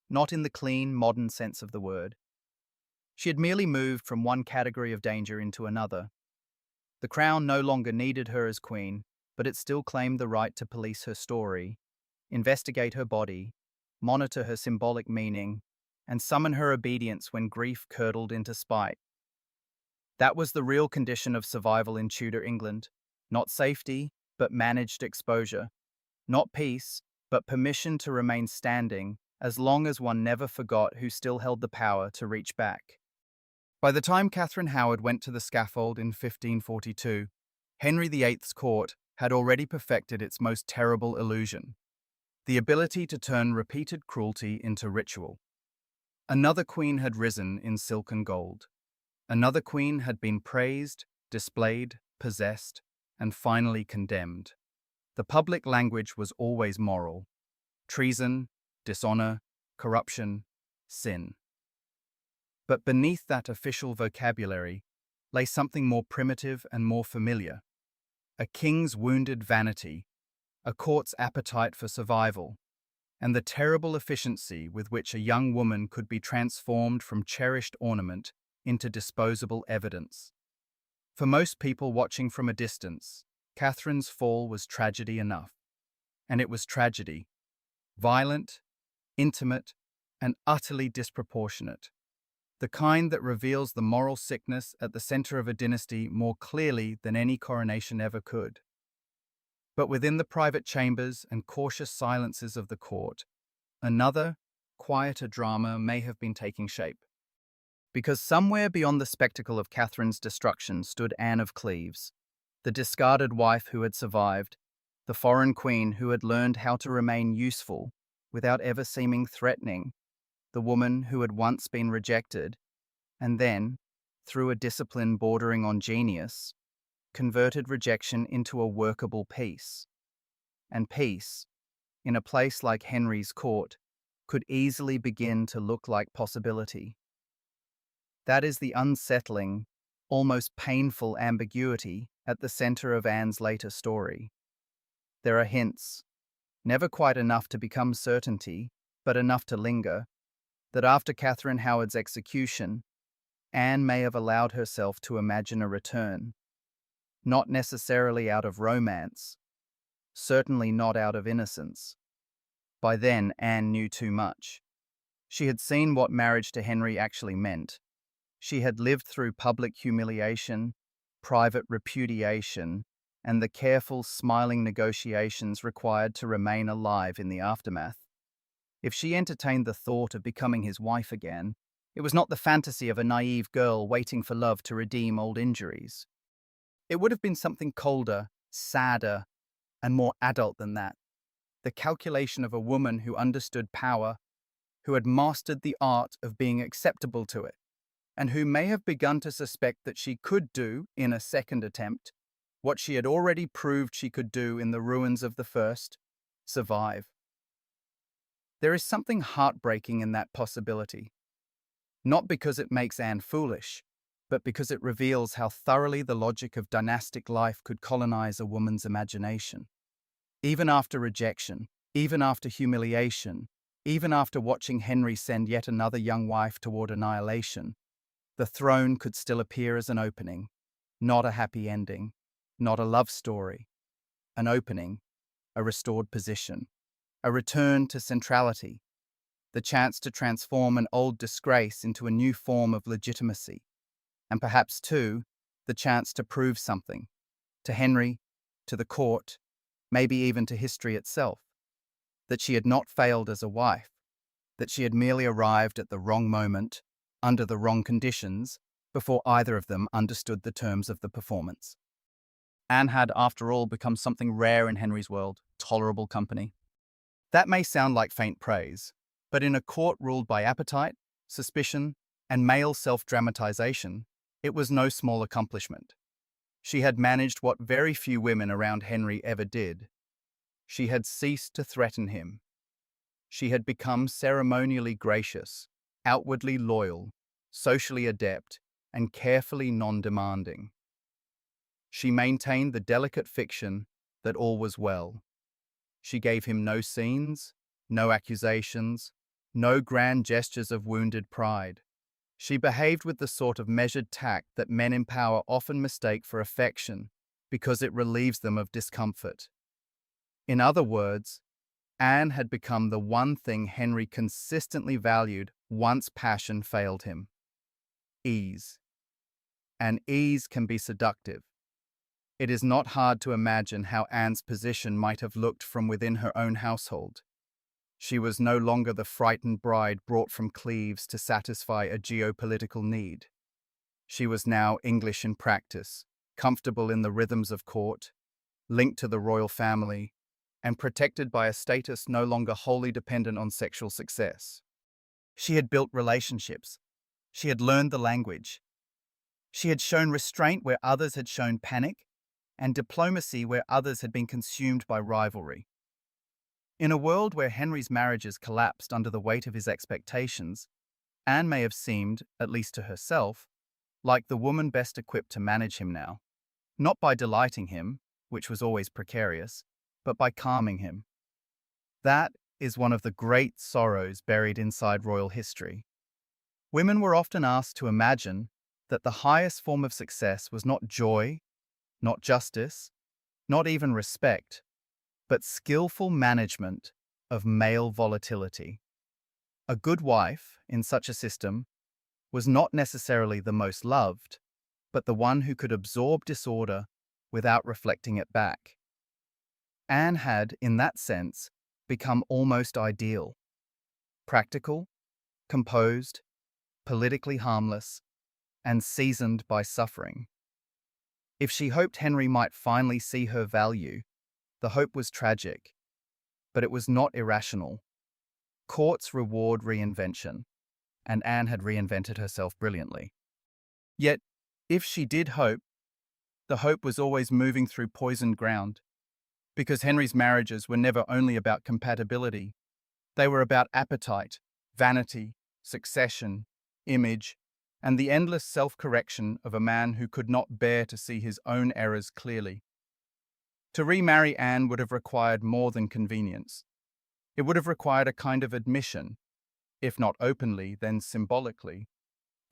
not in the clean, modern sense of the word. She had merely moved from one category of danger into another. The crown no longer needed her as queen, but it still claimed the right to police her story, investigate her body, monitor her symbolic meaning, and summon her obedience when grief curdled into spite. That was the real condition of survival in Tudor England. Not safety, but managed exposure. Not peace, but permission to remain standing, as long as one never forgot who still held the power to reach back. By the time Catherine Howard went to the scaffold in 1542, Henry VIII's court had already perfected its most terrible illusion: the ability to turn repeated cruelty into ritual. Another queen had risen in silk and gold. Another queen had been praised, displayed, possessed, and finally condemned. The public language was always moral: treason, dishonor, corruption, sin. But beneath that official vocabulary lay something more primitive and more familiar: a king's wounded vanity, a court's appetite for survival, and the terrible efficiency with which a young woman could be transformed from cherished ornament into disposable evidence. For most people watching from a distance, Catherine's fall was tragedy enough. And it was tragedy: violent, intimate, and utterly disproportionate. The kind that reveals the moral sickness at the center of a dynasty more clearly than any coronation ever could. But within the private chambers and cautious silences of the court, another, quieter drama may have been taking shape. Because somewhere beyond the spectacle of Catherine's destruction stood Anne of Cleves, the discarded wife who had survived, the foreign queen who had learned how to remain useful without ever seeming threatening, the woman who had once been rejected, and then, through a discipline bordering on genius, converted rejection into a workable peace. And peace, in a place like Henry's court, could easily begin to look like possibility. That is the unsettling, almost painful ambiguity at the center of Anne's later story. There are hints, never quite enough to become certainty, but enough to linger, that after Catherine Howard's execution, Anne may have allowed herself to imagine a return. Not necessarily out of romance, certainly not out of innocence. By then, Anne knew too much. She had seen what marriage to Henry actually meant. She had lived through public humiliation, private repudiation, and the careful, smiling negotiations required to remain alive in the aftermath. If she entertained the thought of becoming his wife again, it was not the fantasy of a naive girl waiting for love to redeem old injuries. It would have been something colder, sadder, and more adult than that. The calculation of a woman who understood power, who had mastered the art of being acceptable to it, and who may have begun to suspect that she could do, in a second attempt, what she had already proved she could do in the ruins of the first: survive. There is something heartbreaking in that possibility, not because it makes Anne foolish, but because it reveals how thoroughly the logic of dynastic life could colonize a woman's imagination. Even after rejection, even after humiliation, even after watching Henry send yet another young wife toward annihilation, the throne could still appear as an opening, not a happy ending, not a love story. An opening, a restored position, a return to centrality, the chance to transform an old disgrace into a new form of legitimacy, and perhaps, too, the chance to prove something, to Henry, to the court, maybe even to history itself, that she had not failed as a wife, that she had merely arrived at the wrong moment, under the wrong conditions, before either of them understood the terms of the performance. Anne had, after all, become something rare in Henry's world: tolerable company. That may sound like faint praise, but in a court ruled by appetite, suspicion, and male self-dramatization, it was no small accomplishment. She had managed what very few women around Henry ever did. She had ceased to threaten him. She had become ceremonially gracious, outwardly loyal, socially adept, and carefully non-demanding. She maintained the delicate fiction that all was well. She gave him no scenes, no accusations, no grand gestures of wounded pride. She behaved with the sort of measured tact that men in power often mistake for affection because it relieves them of discomfort. In other words, Anne had become the one thing Henry consistently valued once passion failed him: ease. And ease can be seductive. It is not hard to imagine how Anne's position might have looked from within her own household. She was no longer the frightened bride brought from Cleves to satisfy a geopolitical need. She was now English in practice, comfortable in the rhythms of court, linked to the royal family, and protected by a status no longer wholly dependent on sexual success. She had built relationships. She had learned the language. She had shown restraint where others had shown panic, and diplomacy where others had been consumed by rivalry. In a world where Henry's marriages collapsed under the weight of his expectations, Anne may have seemed, at least to herself, like the woman best equipped to manage him now, not by delighting him, which was always precarious, but by calming him. That is one of the great sorrows buried inside royal history. Women were often asked to imagine that the highest form of success was not joy, not justice, not even respect, but skillful management of male volatility. A good wife, in such a system, was not necessarily the most loved, but the one who could absorb disorder without reflecting it back. Anne had, in that sense, become almost ideal. Practical, composed, politically harmless, and seasoned by suffering. If she hoped Henry might finally see her value, the hope was tragic, but it was not irrational. Courts reward reinvention, and Anne had reinvented herself brilliantly. Yet, if she did hope, the hope was always moving through poisoned ground, because Henry's marriages were never only about compatibility. They were about appetite, vanity, succession, image, and the endless self-correction of a man who could not bear to see his own errors clearly. To remarry Anne would have required more than convenience. It would have required a kind of admission, if not openly, then symbolically,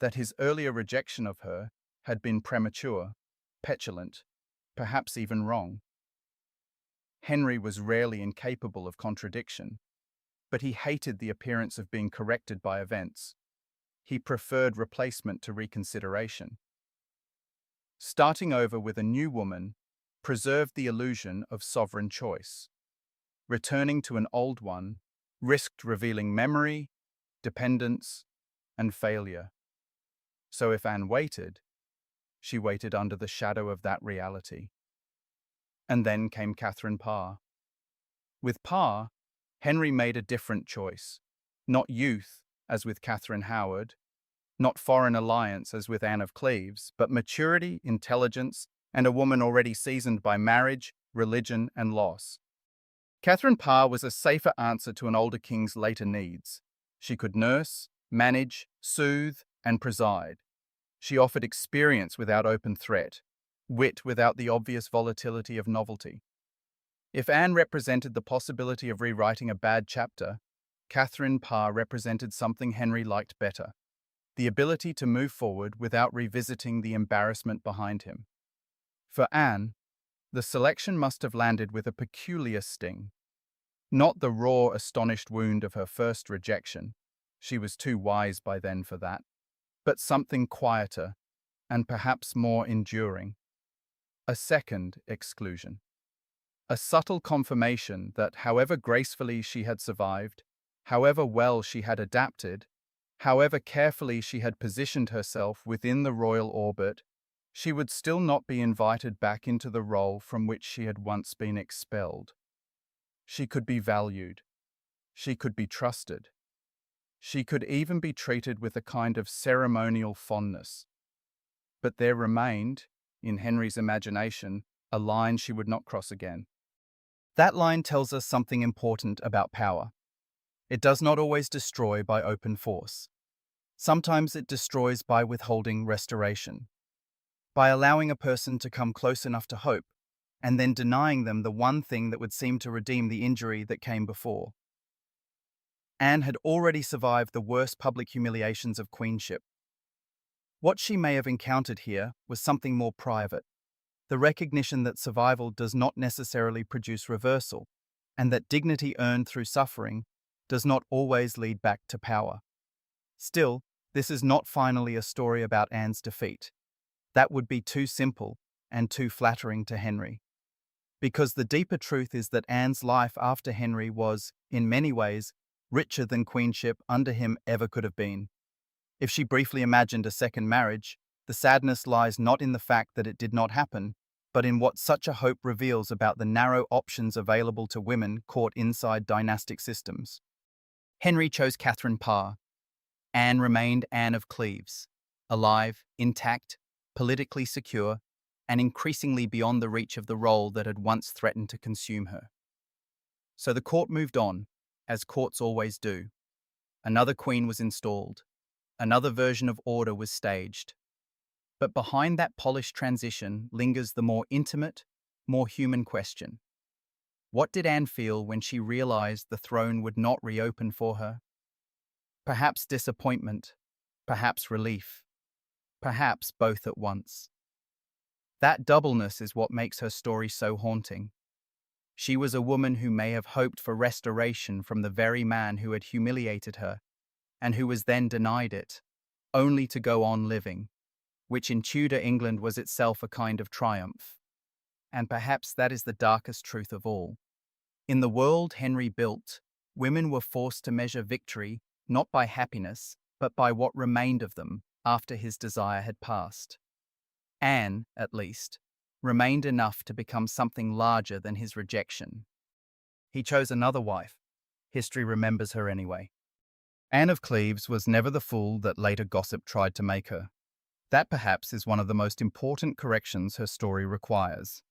that his earlier rejection of her had been premature, petulant, perhaps even wrong. Henry was rarely incapable of contradiction, but he hated the appearance of being corrected by events. He preferred replacement to reconsideration. Starting over with a new woman preserved the illusion of sovereign choice. Returning to an old one risked revealing memory, dependence, and failure. So if Anne waited, she waited under the shadow of that reality. And then came Catherine Parr. With Parr, Henry made a different choice. Not youth, as with Catherine Howard, not foreign alliance, as with Anne of Cleves, but maturity, intelligence, and a woman already seasoned by marriage, religion, and loss. Catherine Parr was a safer answer to an older king's later needs. She could nurse, manage, soothe, and preside. She offered experience without open threat, wit without the obvious volatility of novelty. If Anne represented the possibility of rewriting a bad chapter, Catherine Parr represented something Henry liked better: the ability to move forward without revisiting the embarrassment behind him. For Anne, the selection must have landed with a peculiar sting. Not the raw, astonished wound of her first rejection, she was too wise by then for that, but something quieter and perhaps more enduring. A second exclusion. A subtle confirmation that however gracefully she had survived, however well she had adapted, however carefully she had positioned herself within the royal orbit, she would still not be invited back into the role from which she had once been expelled. She could be valued. She could be trusted. She could even be treated with a kind of ceremonial fondness. But there remained, in Henry's imagination, a line she would not cross again. That line tells us something important about power. It does not always destroy by open force. Sometimes it destroys by withholding restoration, by allowing a person to come close enough to hope, and then denying them the one thing that would seem to redeem the injury that came before. Anne had already survived the worst public humiliations of queenship. What she may have encountered here was something more private, the recognition that survival does not necessarily produce reversal, and that dignity earned through suffering does not always lead back to power. Still, this is not finally a story about Anne's defeat. That would be too simple and too flattering to Henry. Because the deeper truth is that Anne's life after Henry was, in many ways, richer than queenship under him ever could have been. If she briefly imagined a second marriage, the sadness lies not in the fact that it did not happen, but in what such a hope reveals about the narrow options available to women caught inside dynastic systems. Henry chose Catherine Parr. Anne remained Anne of Cleves, alive, intact, politically secure, and increasingly beyond the reach of the role that had once threatened to consume her. So the court moved on, as courts always do. Another queen was installed. Another version of order was staged. But behind that polished transition lingers the more intimate, more human question. What did Anne feel when she realized the throne would not reopen for her? Perhaps disappointment, perhaps relief, perhaps both at once. That doubleness is what makes her story so haunting. She was a woman who may have hoped for restoration from the very man who had humiliated her, and who was then denied it, only to go on living, which in Tudor England was itself a kind of triumph. And perhaps that is the darkest truth of all. In the world Henry built, women were forced to measure victory not by happiness, but by what remained of them after his desire had passed. Anne, at least, remained enough to become something larger than his rejection. He chose another wife. History remembers her anyway. Anne of Cleves was never the fool that later gossip tried to make her. That perhaps is one of the most important corrections her story requires.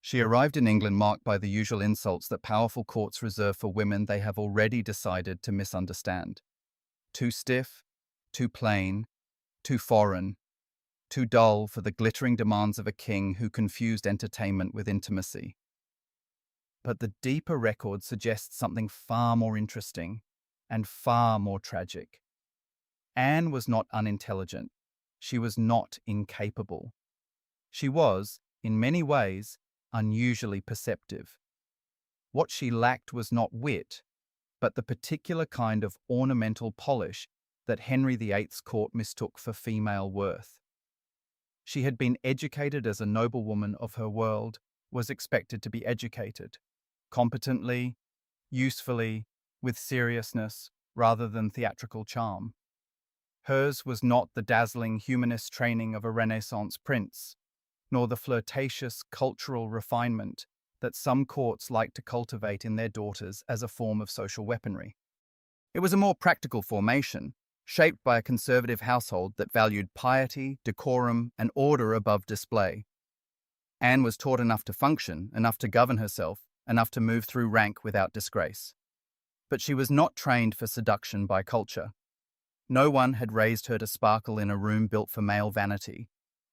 She arrived in England marked by the usual insults that powerful courts reserve for women they have already decided to misunderstand. Too stiff, too plain, too foreign, too dull for the glittering demands of a king who confused entertainment with intimacy. But the deeper record suggests something far more interesting and far more tragic. Anne was not unintelligent. She was not incapable. She was, in many ways, unusually perceptive. What she lacked was not wit, but the particular kind of ornamental polish that Henry VIII's court mistook for female worth. She had been educated as a noblewoman of her world was expected to be educated, competently, usefully, with seriousness, rather than theatrical charm. Hers was not the dazzling humanist training of a Renaissance prince, nor the flirtatious cultural refinement that some courts like to cultivate in their daughters as a form of social weaponry. It was a more practical formation, shaped by a conservative household that valued piety, decorum, and order above display. Anne was taught enough to function, enough to govern herself, enough to move through rank without disgrace. But she was not trained for seduction by culture. No one had raised her to sparkle in a room built for male vanity,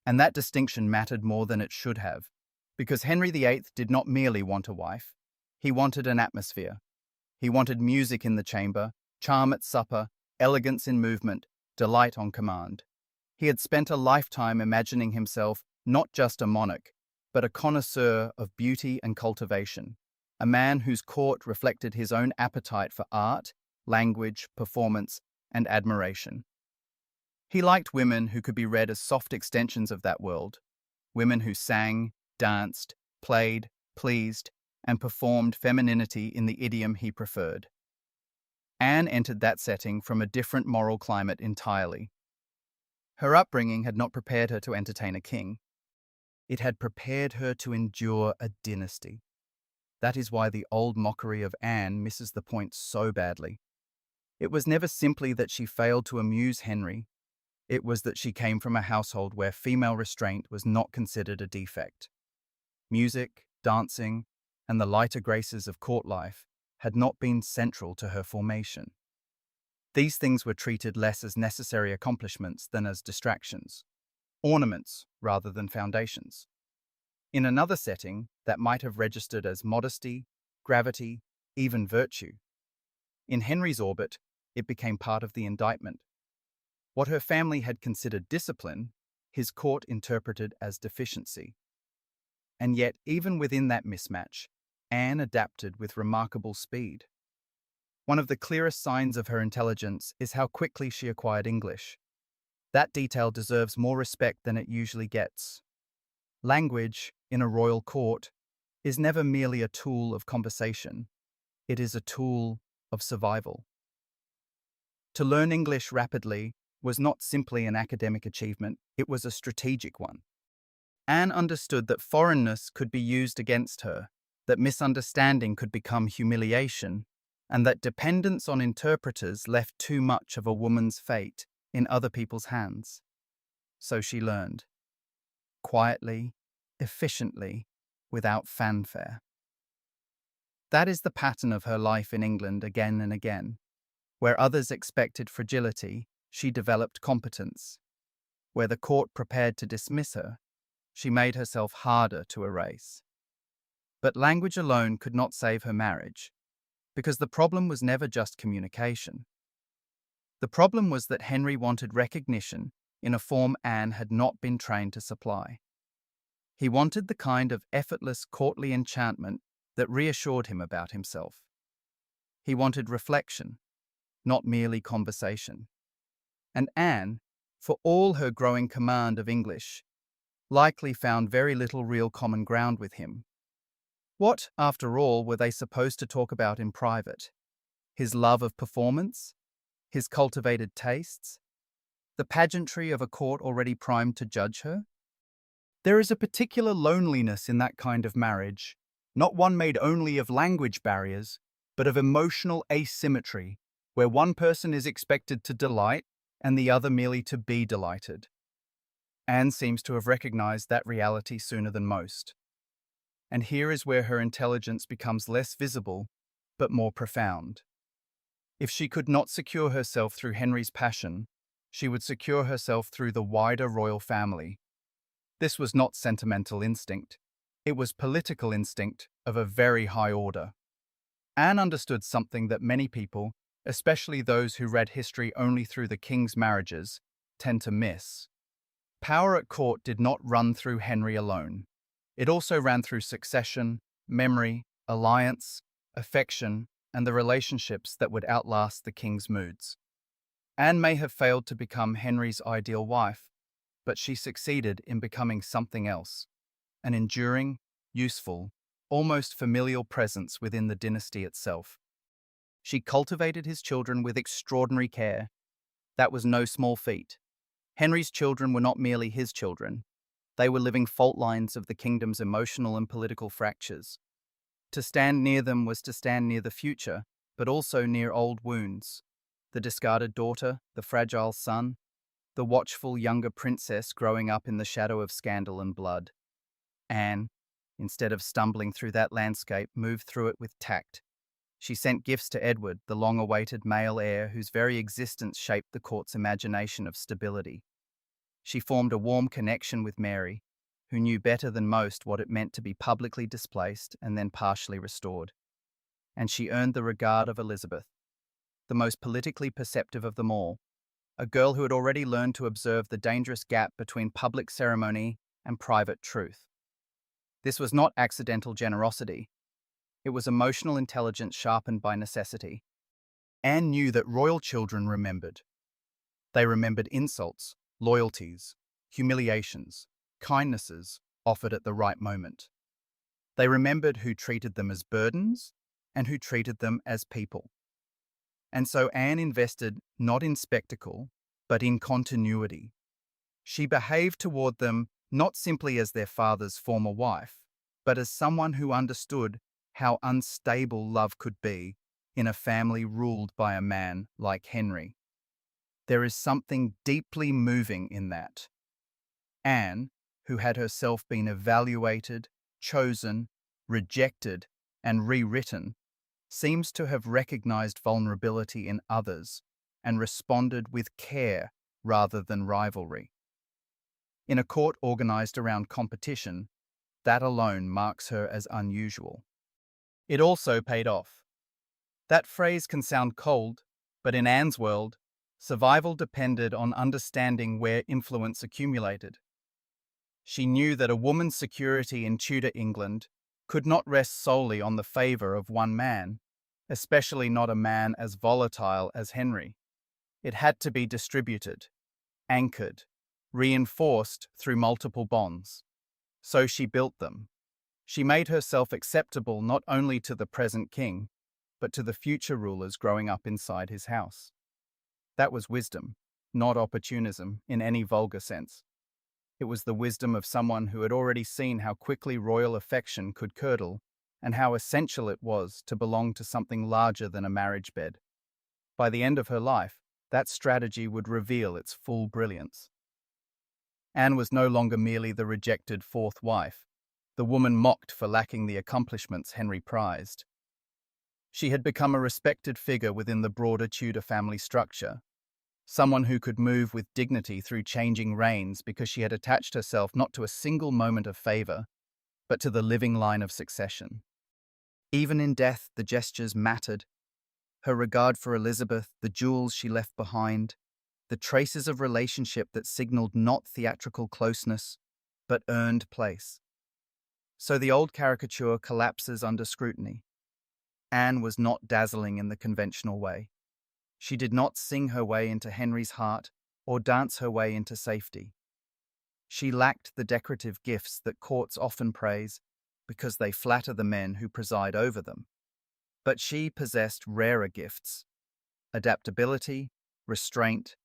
and that distinction mattered more than it should have, because Henry VIII did not merely want a wife. He wanted an atmosphere. He wanted music in the chamber, charm at supper, elegance in movement, delight on command. He had spent a lifetime imagining himself not just a monarch, but a connoisseur of beauty and cultivation, a man whose court reflected his own appetite for art, language, performance, and admiration. He liked women who could be read as soft extensions of that world, women who sang, danced, played, pleased, and performed femininity in the idiom he preferred. Anne entered that setting from a different moral climate entirely. Her upbringing had not prepared her to entertain a king. It had prepared her to endure a dynasty. That is why the old mockery of Anne misses the point so badly. It was never simply that she failed to amuse Henry. It was that she came from a household where female restraint was not considered a defect. Music, dancing, and the lighter graces of court life had not been central to her formation. These things were treated less as necessary accomplishments than as distractions, ornaments rather than foundations. In another setting, that might have registered as modesty, gravity, even virtue. In Henry's orbit, it became part of the indictment. What her family had considered discipline, his court interpreted as deficiency. And yet, even within that mismatch, Anne adapted with remarkable speed. One of the clearest signs of her intelligence is how quickly she acquired English. That detail deserves more respect than it usually gets. Language, in a royal court, is never merely a tool of conversation. It is a tool of survival. To learn English rapidly was not simply an academic achievement, it was a strategic one. Anne understood that foreignness could be used against her, that misunderstanding could become humiliation, and that dependence on interpreters left too much of a woman's fate in other people's hands. So she learned. Quietly, efficiently, without fanfare. That is the pattern of her life in England again and again. Where others expected fragility, she developed competence. Where the court prepared to dismiss her, she made herself harder to erase. But language alone could not save her marriage, because the problem was never just communication. The problem was that Henry wanted recognition in a form Anne had not been trained to supply. He wanted the kind of effortless courtly enchantment that reassured him about himself. He wanted reflection, not merely conversation. And Anne, for all her growing command of English, likely found very little real common ground with him. What, after all, were they supposed to talk about in private? His love of performance? His cultivated tastes? The pageantry of a court already primed to judge her? There is a particular loneliness in that kind of marriage, not one made only of language barriers, but of emotional asymmetry, where one person is expected to delight and the other merely to be delighted. Anne seems to have recognized that reality sooner than most. And here is where her intelligence becomes less visible, but more profound. If she could not secure herself through Henry's passion, she would secure herself through the wider royal family. This was not sentimental instinct. It was political instinct of a very high order. Anne understood something that many people, especially those who read history only through the king's marriages, tend to miss. Power at court did not run through Henry alone. It also ran through succession, memory, alliance, affection, and the relationships that would outlast the king's moods. Anne may have failed to become Henry's ideal wife, but she succeeded in becoming something else, an enduring, useful, almost familial presence within the dynasty itself. She cultivated his children with extraordinary care. That was no small feat. Henry's children were not merely his children. They were living fault lines of the kingdom's emotional and political fractures. To stand near them was to stand near the future, but also near old wounds. The discarded daughter, the fragile son, the watchful younger princess growing up in the shadow of scandal and blood. Anne, instead of stumbling through that landscape, moved through it with tact. She sent gifts to Edward, the long-awaited male heir whose very existence shaped the court's imagination of stability. She formed a warm connection with Mary, who knew better than most what it meant to be publicly displaced and then partially restored. And she earned the regard of Elizabeth, the most politically perceptive of them all, a girl who had already learned to observe the dangerous gap between public ceremony and private truth. This was not accidental generosity. It was emotional intelligence sharpened by necessity. Anne knew that royal children remembered. They remembered insults, loyalties, humiliations, kindnesses offered at the right moment. They remembered who treated them as burdens and who treated them as people. And so Anne invested not in spectacle, but in continuity. She behaved toward them not simply as their father's former wife, but as someone who understood how unstable love could be in a family ruled by a man like Henry. There is something deeply moving in that. Anne, who had herself been evaluated, chosen, rejected, and rewritten, seems to have recognized vulnerability in others and responded with care rather than rivalry. In a court organized around competition, that alone marks her as unusual. It also paid off. That phrase can sound cold, but in Anne's world, survival depended on understanding where influence accumulated. She knew that a woman's security in Tudor England could not rest solely on the favor of one man, especially not a man as volatile as Henry. It had to be distributed, anchored, reinforced through multiple bonds. So she built them. She made herself acceptable not only to the present king, but to the future rulers growing up inside his house. That was wisdom, not opportunism in any vulgar sense. It was the wisdom of someone who had already seen how quickly royal affection could curdle and how essential it was to belong to something larger than a marriage bed. By the end of her life, that strategy would reveal its full brilliance. Anne was no longer merely the rejected fourth wife, the woman mocked for lacking the accomplishments Henry prized. She had become a respected figure within the broader Tudor family structure, someone who could move with dignity through changing reigns because she had attached herself not to a single moment of favor, but to the living line of succession. Even in death, the gestures mattered. Her regard for Elizabeth, the jewels she left behind, the traces of relationship that signaled not theatrical closeness, but earned place. So the old caricature collapses under scrutiny. Anne was not dazzling in the conventional way. She did not sing her way into Henry's heart or dance her way into safety. She lacked the decorative gifts that courts often praise because they flatter the men who preside over them. But she possessed rarer gifts: adaptability, restraint,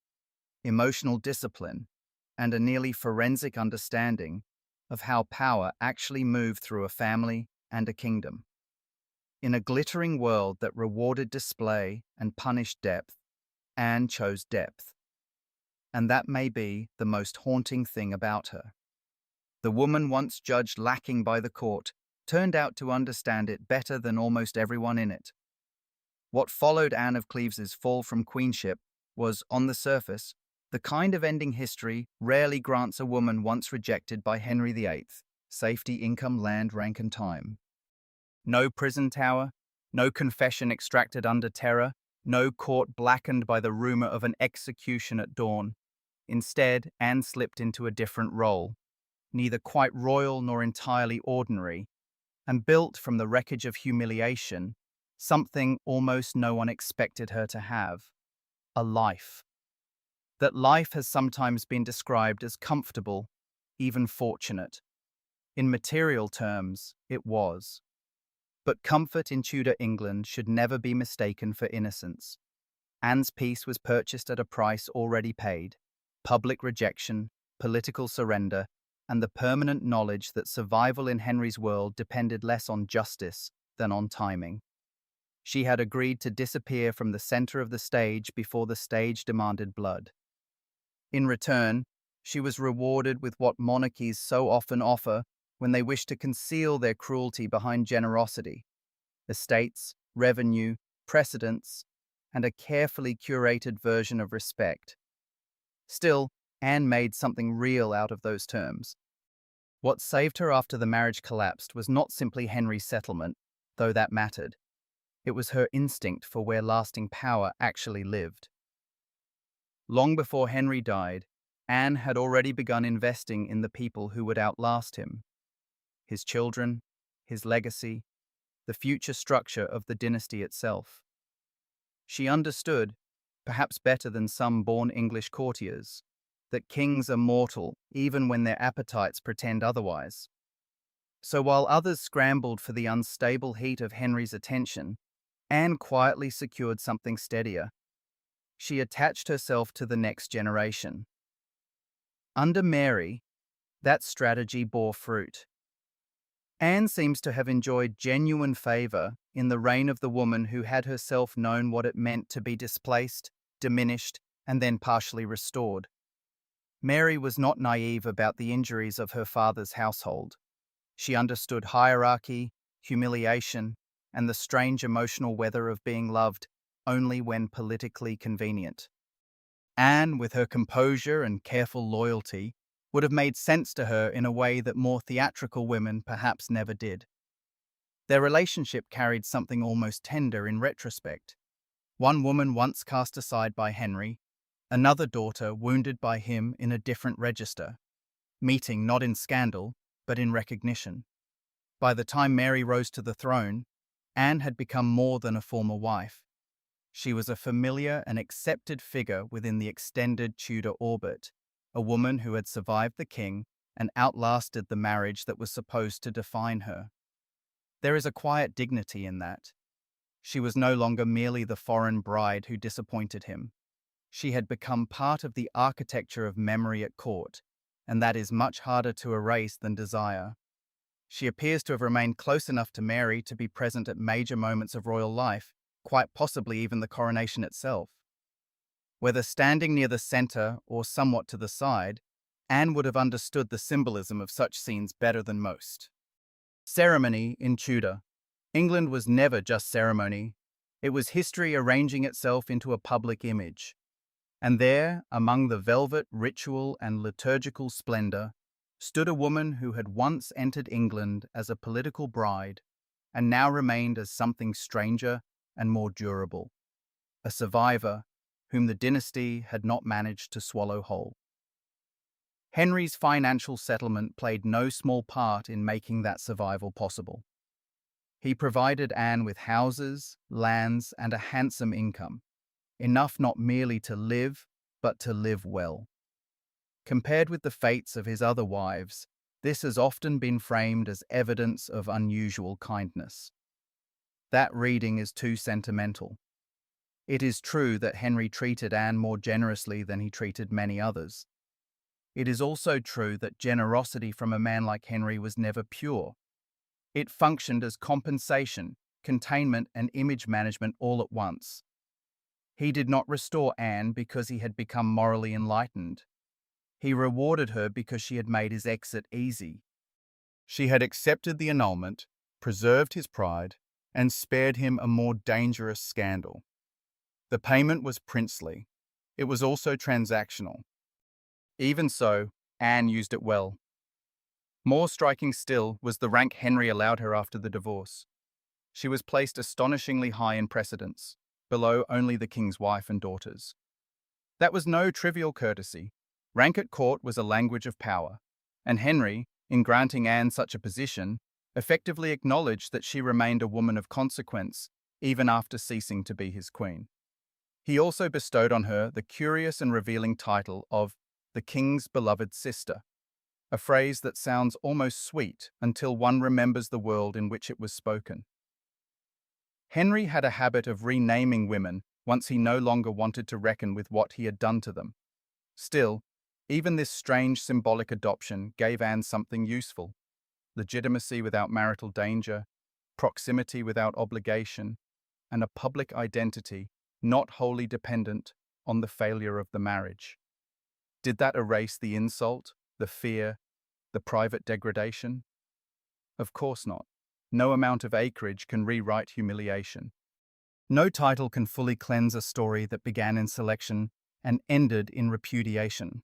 emotional discipline, and a nearly forensic understanding of how power actually moved through a family and a kingdom. In a glittering world that rewarded display and punished depth, Anne chose depth. And that may be the most haunting thing about her. The woman once judged lacking by the court turned out to understand it better than almost everyone in it. What followed Anne of Cleves's fall from queenship was, on the surface, the kind of ending history rarely grants a woman once rejected by Henry VIII: safety, income, land, rank, and time. No prison tower, no confession extracted under terror, no court blackened by the rumor of an execution at dawn. Instead, Anne slipped into a different role, neither quite royal nor entirely ordinary, and built from the wreckage of humiliation something almost no one expected her to have: a life. That life has sometimes been described as comfortable, even fortunate. In material terms, it was. But comfort in Tudor England should never be mistaken for innocence. Anne's peace was purchased at a price already paid: public rejection, political surrender, and the permanent knowledge that survival in Henry's world depended less on justice than on timing. She had agreed to disappear from the center of the stage before the stage demanded blood. In return, she was rewarded with what monarchies so often offer when they wish to conceal their cruelty behind generosity: estates, revenue, precedents, and a carefully curated version of respect. Still, Anne made something real out of those terms. What saved her after the marriage collapsed was not simply Henry's settlement, though that mattered. It was her instinct for where lasting power actually lived. Long before Henry died, Anne had already begun investing in the people who would outlast him: his children, his legacy, the future structure of the dynasty itself. She understood, perhaps better than some born English courtiers, that kings are mortal even when their appetites pretend otherwise. So while others scrambled for the unstable heat of Henry's attention, Anne quietly secured something steadier. She attached herself to the next generation. Under Mary, that strategy bore fruit. Anne seems to have enjoyed genuine favor in the reign of the woman who had herself known what it meant to be displaced, diminished, and then partially restored. Mary was not naive about the injuries of her father's household. She understood hierarchy, humiliation, and the strange emotional weather of being loved only when politically convenient. Anne, with her composure and careful loyalty, would have made sense to her in a way that more theatrical women perhaps never did. Their relationship carried something almost tender in retrospect. One woman once cast aside by Henry, another daughter wounded by him in a different register, meeting not in scandal, but in recognition. By the time Mary rose to the throne, Anne had become more than a former wife. She was a familiar and accepted figure within the extended Tudor orbit, a woman who had survived the king and outlasted the marriage that was supposed to define her. There is a quiet dignity in that. She was no longer merely the foreign bride who disappointed him. She had become part of the architecture of memory at court, and that is much harder to erase than desire. She appears to have remained close enough to Mary to be present at major moments of royal life, quite possibly even the coronation itself. Whether standing near the centre or somewhat to the side, Anne would have understood the symbolism of such scenes better than most. Ceremony in Tudor. England was never just ceremony. It was history arranging itself into a public image. And there, among the velvet, ritual, and liturgical splendor, stood a woman who had once entered England as a political bride and now remained as something stranger and more durable, a survivor whom the dynasty had not managed to swallow whole. Henry's financial settlement played no small part in making that survival possible. He provided Anne with houses, lands, and a handsome income, enough not merely to live, but to live well. Compared with the fates of his other wives, this has often been framed as evidence of unusual kindness. That reading is too sentimental. It is true that Henry treated Anne more generously than he treated many others. It is also true that generosity from a man like Henry was never pure. It functioned as compensation, containment, and image management all at once. He did not restore Anne because he had become morally enlightened. He rewarded her because she had made his exit easy. She had accepted the annulment, preserved his pride, and spared him a more dangerous scandal. The payment was princely. It was also transactional. Even so, Anne used it well. More striking still was the rank Henry allowed her after the divorce. She was placed astonishingly high in precedence, below only the king's wife and daughters. That was no trivial courtesy. Rank at court was a language of power, and Henry, in granting Anne such a position, effectively acknowledged that she remained a woman of consequence even after ceasing to be his queen. He also bestowed on her the curious and revealing title of the king's beloved sister, a phrase that sounds almost sweet until one remembers the world in which it was spoken. Henry had a habit of renaming women once he no longer wanted to reckon with what he had done to them. Still, even this strange symbolic adoption gave Anne something useful: legitimacy without marital danger, proximity without obligation, and a public identity not wholly dependent on the failure of the marriage. Did that erase the insult, the fear, the private degradation? Of course not. No amount of acreage can rewrite humiliation. No title can fully cleanse a story that began in selection and ended in repudiation.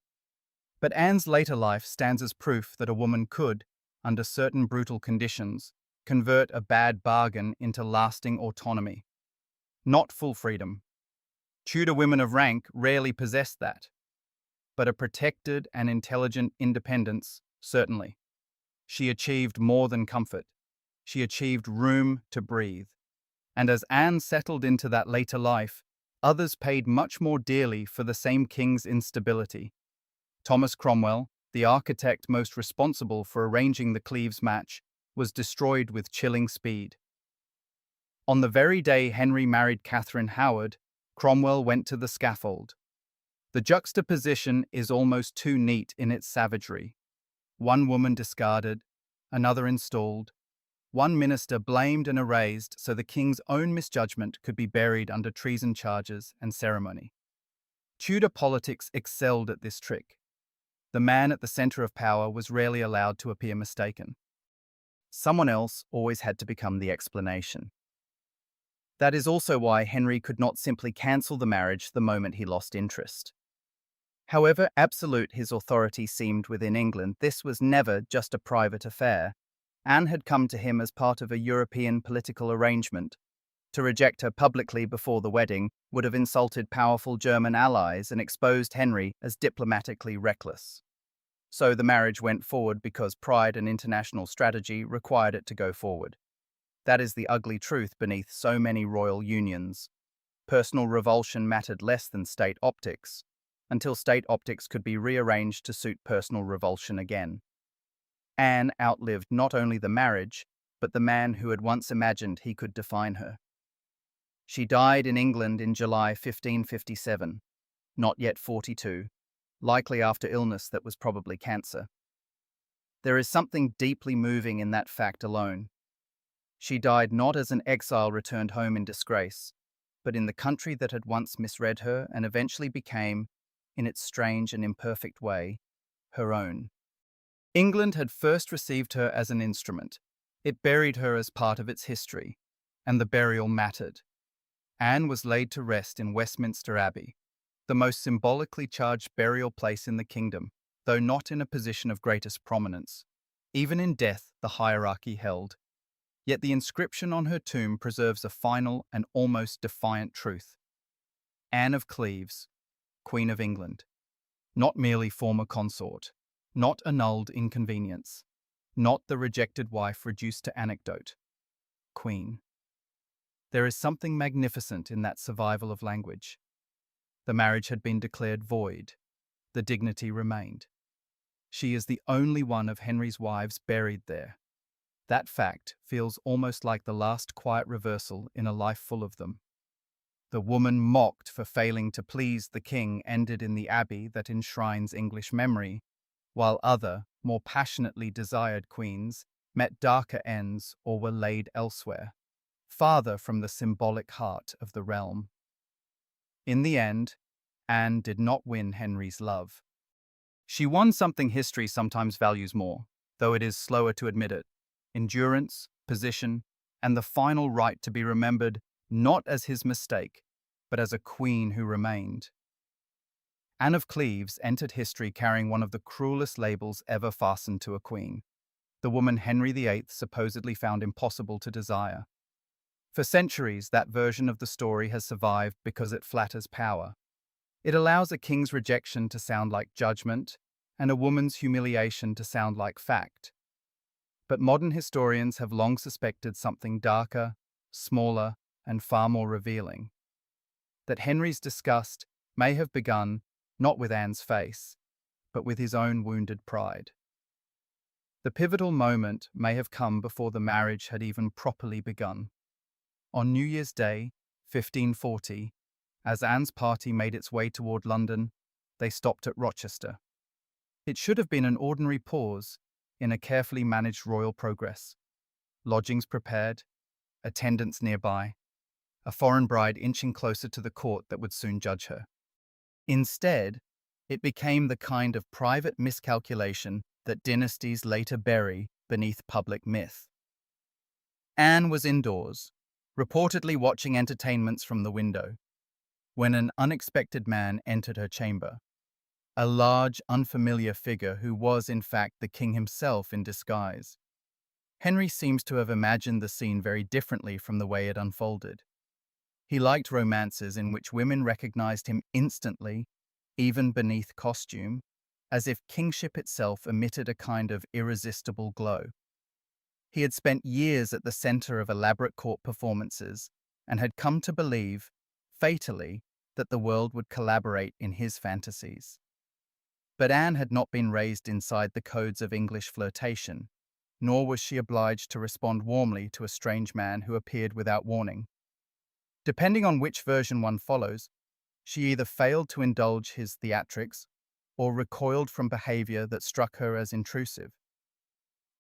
But Anne's later life stands as proof that a woman could, under certain brutal conditions, convert a bad bargain into lasting autonomy. Not full freedom. Tudor women of rank rarely possessed that. But a protected and intelligent independence, certainly. She achieved more than comfort. She achieved room to breathe. And as Anne settled into that later life, others paid much more dearly for the same king's instability. Thomas Cromwell, the architect most responsible for arranging the Cleves match, was destroyed with chilling speed. On the very day Henry married Catherine Howard, Cromwell went to the scaffold. The juxtaposition is almost too neat in its savagery. One woman discarded, another installed, one minister blamed and erased so the king's own misjudgment could be buried under treason charges and ceremony. Tudor politics excelled at this trick. The man at the center of power was rarely allowed to appear mistaken. Someone else always had to become the explanation. That is also why Henry could not simply cancel the marriage the moment he lost interest. However absolute his authority seemed within England, this was never just a private affair. Anne had come to him as part of a European political arrangement. To reject her publicly before the wedding would have insulted powerful German allies and exposed Henry as diplomatically reckless. So the marriage went forward because pride and international strategy required it to go forward. That is the ugly truth beneath so many royal unions. Personal revulsion mattered less than state optics, until state optics could be rearranged to suit personal revulsion again. Anne outlived not only the marriage, but the man who had once imagined he could define her. She died in England in July 1557, not yet 42, likely after illness that was probably cancer. There is something deeply moving in that fact alone. She died not as an exile returned home in disgrace, but in the country that had once misread her and eventually became, in its strange and imperfect way, her own. England had first received her as an instrument. It buried her as part of its history, and the burial mattered. Anne was laid to rest in Westminster Abbey, the most symbolically charged burial place in the kingdom, though not in a position of greatest prominence. Even in death, the hierarchy held. Yet the inscription on her tomb preserves a final and almost defiant truth. Anne of Cleves, Queen of England. Not merely former consort, not annulled inconvenience, not the rejected wife reduced to anecdote. Queen. There is something magnificent in that survival of language. The marriage had been declared void. The dignity remained. She is the only one of Henry's wives buried there. That fact feels almost like the last quiet reversal in a life full of them. The woman mocked for failing to please the king ended in the abbey that enshrines English memory, while other, more passionately desired queens met darker ends or were laid elsewhere, farther from the symbolic heart of the realm. In the end, Anne did not win Henry's love. She won something history sometimes values more, though it is slower to admit it: endurance, position, and the final right to be remembered not as his mistake, but as a queen who remained. Anne of Cleves entered history carrying one of the cruelest labels ever fastened to a queen, the woman Henry VIII supposedly found impossible to desire. For centuries, that version of the story has survived because it flatters power. It allows a king's rejection to sound like judgment, and a woman's humiliation to sound like fact. But modern historians have long suspected something darker, smaller, and far more revealing. That Henry's disgust may have begun not with Anne's face, but with his own wounded pride. The pivotal moment may have come before the marriage had even properly begun. On New Year's Day, 1540, as Anne's party made its way toward London, they stopped at Rochester. It should have been an ordinary pause in a carefully managed royal progress. Lodgings prepared, attendants nearby, a foreign bride inching closer to the court that would soon judge her. Instead, it became the kind of private miscalculation that dynasties later bury beneath public myth. Anne was indoors, reportedly watching entertainments from the window, when an unexpected man entered her chamber. A large, unfamiliar figure who was, in fact, the king himself in disguise. Henry seems to have imagined the scene very differently from the way it unfolded. He liked romances in which women recognized him instantly, even beneath costume, as if kingship itself emitted a kind of irresistible glow. He had spent years at the center of elaborate court performances and had come to believe, fatally, that the world would collaborate in his fantasies. But Anne had not been raised inside the codes of English flirtation, nor was she obliged to respond warmly to a strange man who appeared without warning. Depending on which version one follows, she either failed to indulge his theatrics or recoiled from behavior that struck her as intrusive.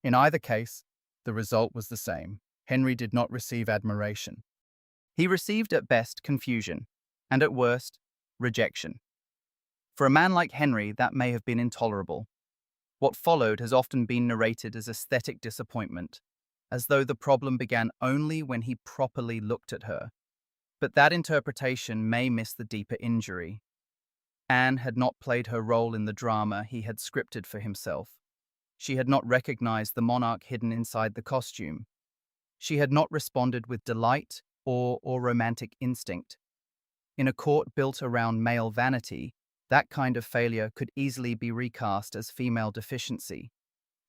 In either case, the result was the same. Henry did not receive admiration. He received at best confusion, and at worst, rejection. For a man like Henry, that may have been intolerable. What followed has often been narrated as aesthetic disappointment, as though the problem began only when he properly looked at her. But that interpretation may miss the deeper injury. Anne had not played her role in the drama he had scripted for himself. She had not recognized the monarch hidden inside the costume. She had not responded with delight or romantic instinct. In a court built around male vanity, that kind of failure could easily be recast as female deficiency.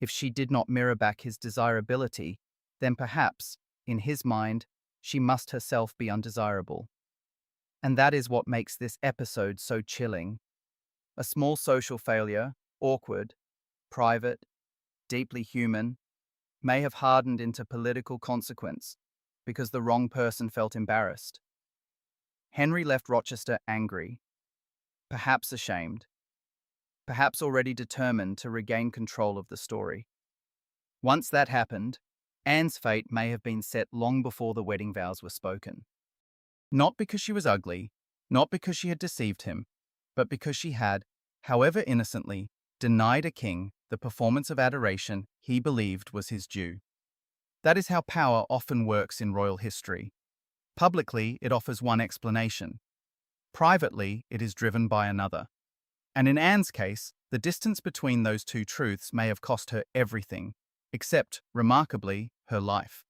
If she did not mirror back his desirability, then perhaps, in his mind, she must herself be undesirable. And that is what makes this episode so chilling. A small social failure, awkward, private, deeply human, may have hardened into political consequence because the wrong person felt embarrassed. Henry left Rochester angry, perhaps ashamed, perhaps already determined to regain control of the story. Once that happened, Anne's fate may have been set long before the wedding vows were spoken. Not because she was ugly, not because she had deceived him, but because she had, however innocently, denied a king the performance of adoration he believed was his due. That is how power often works in royal history. Publicly, it offers one explanation. Privately, it is driven by another. And in Anne's case, the distance between those two truths may have cost her everything, except, remarkably, her life.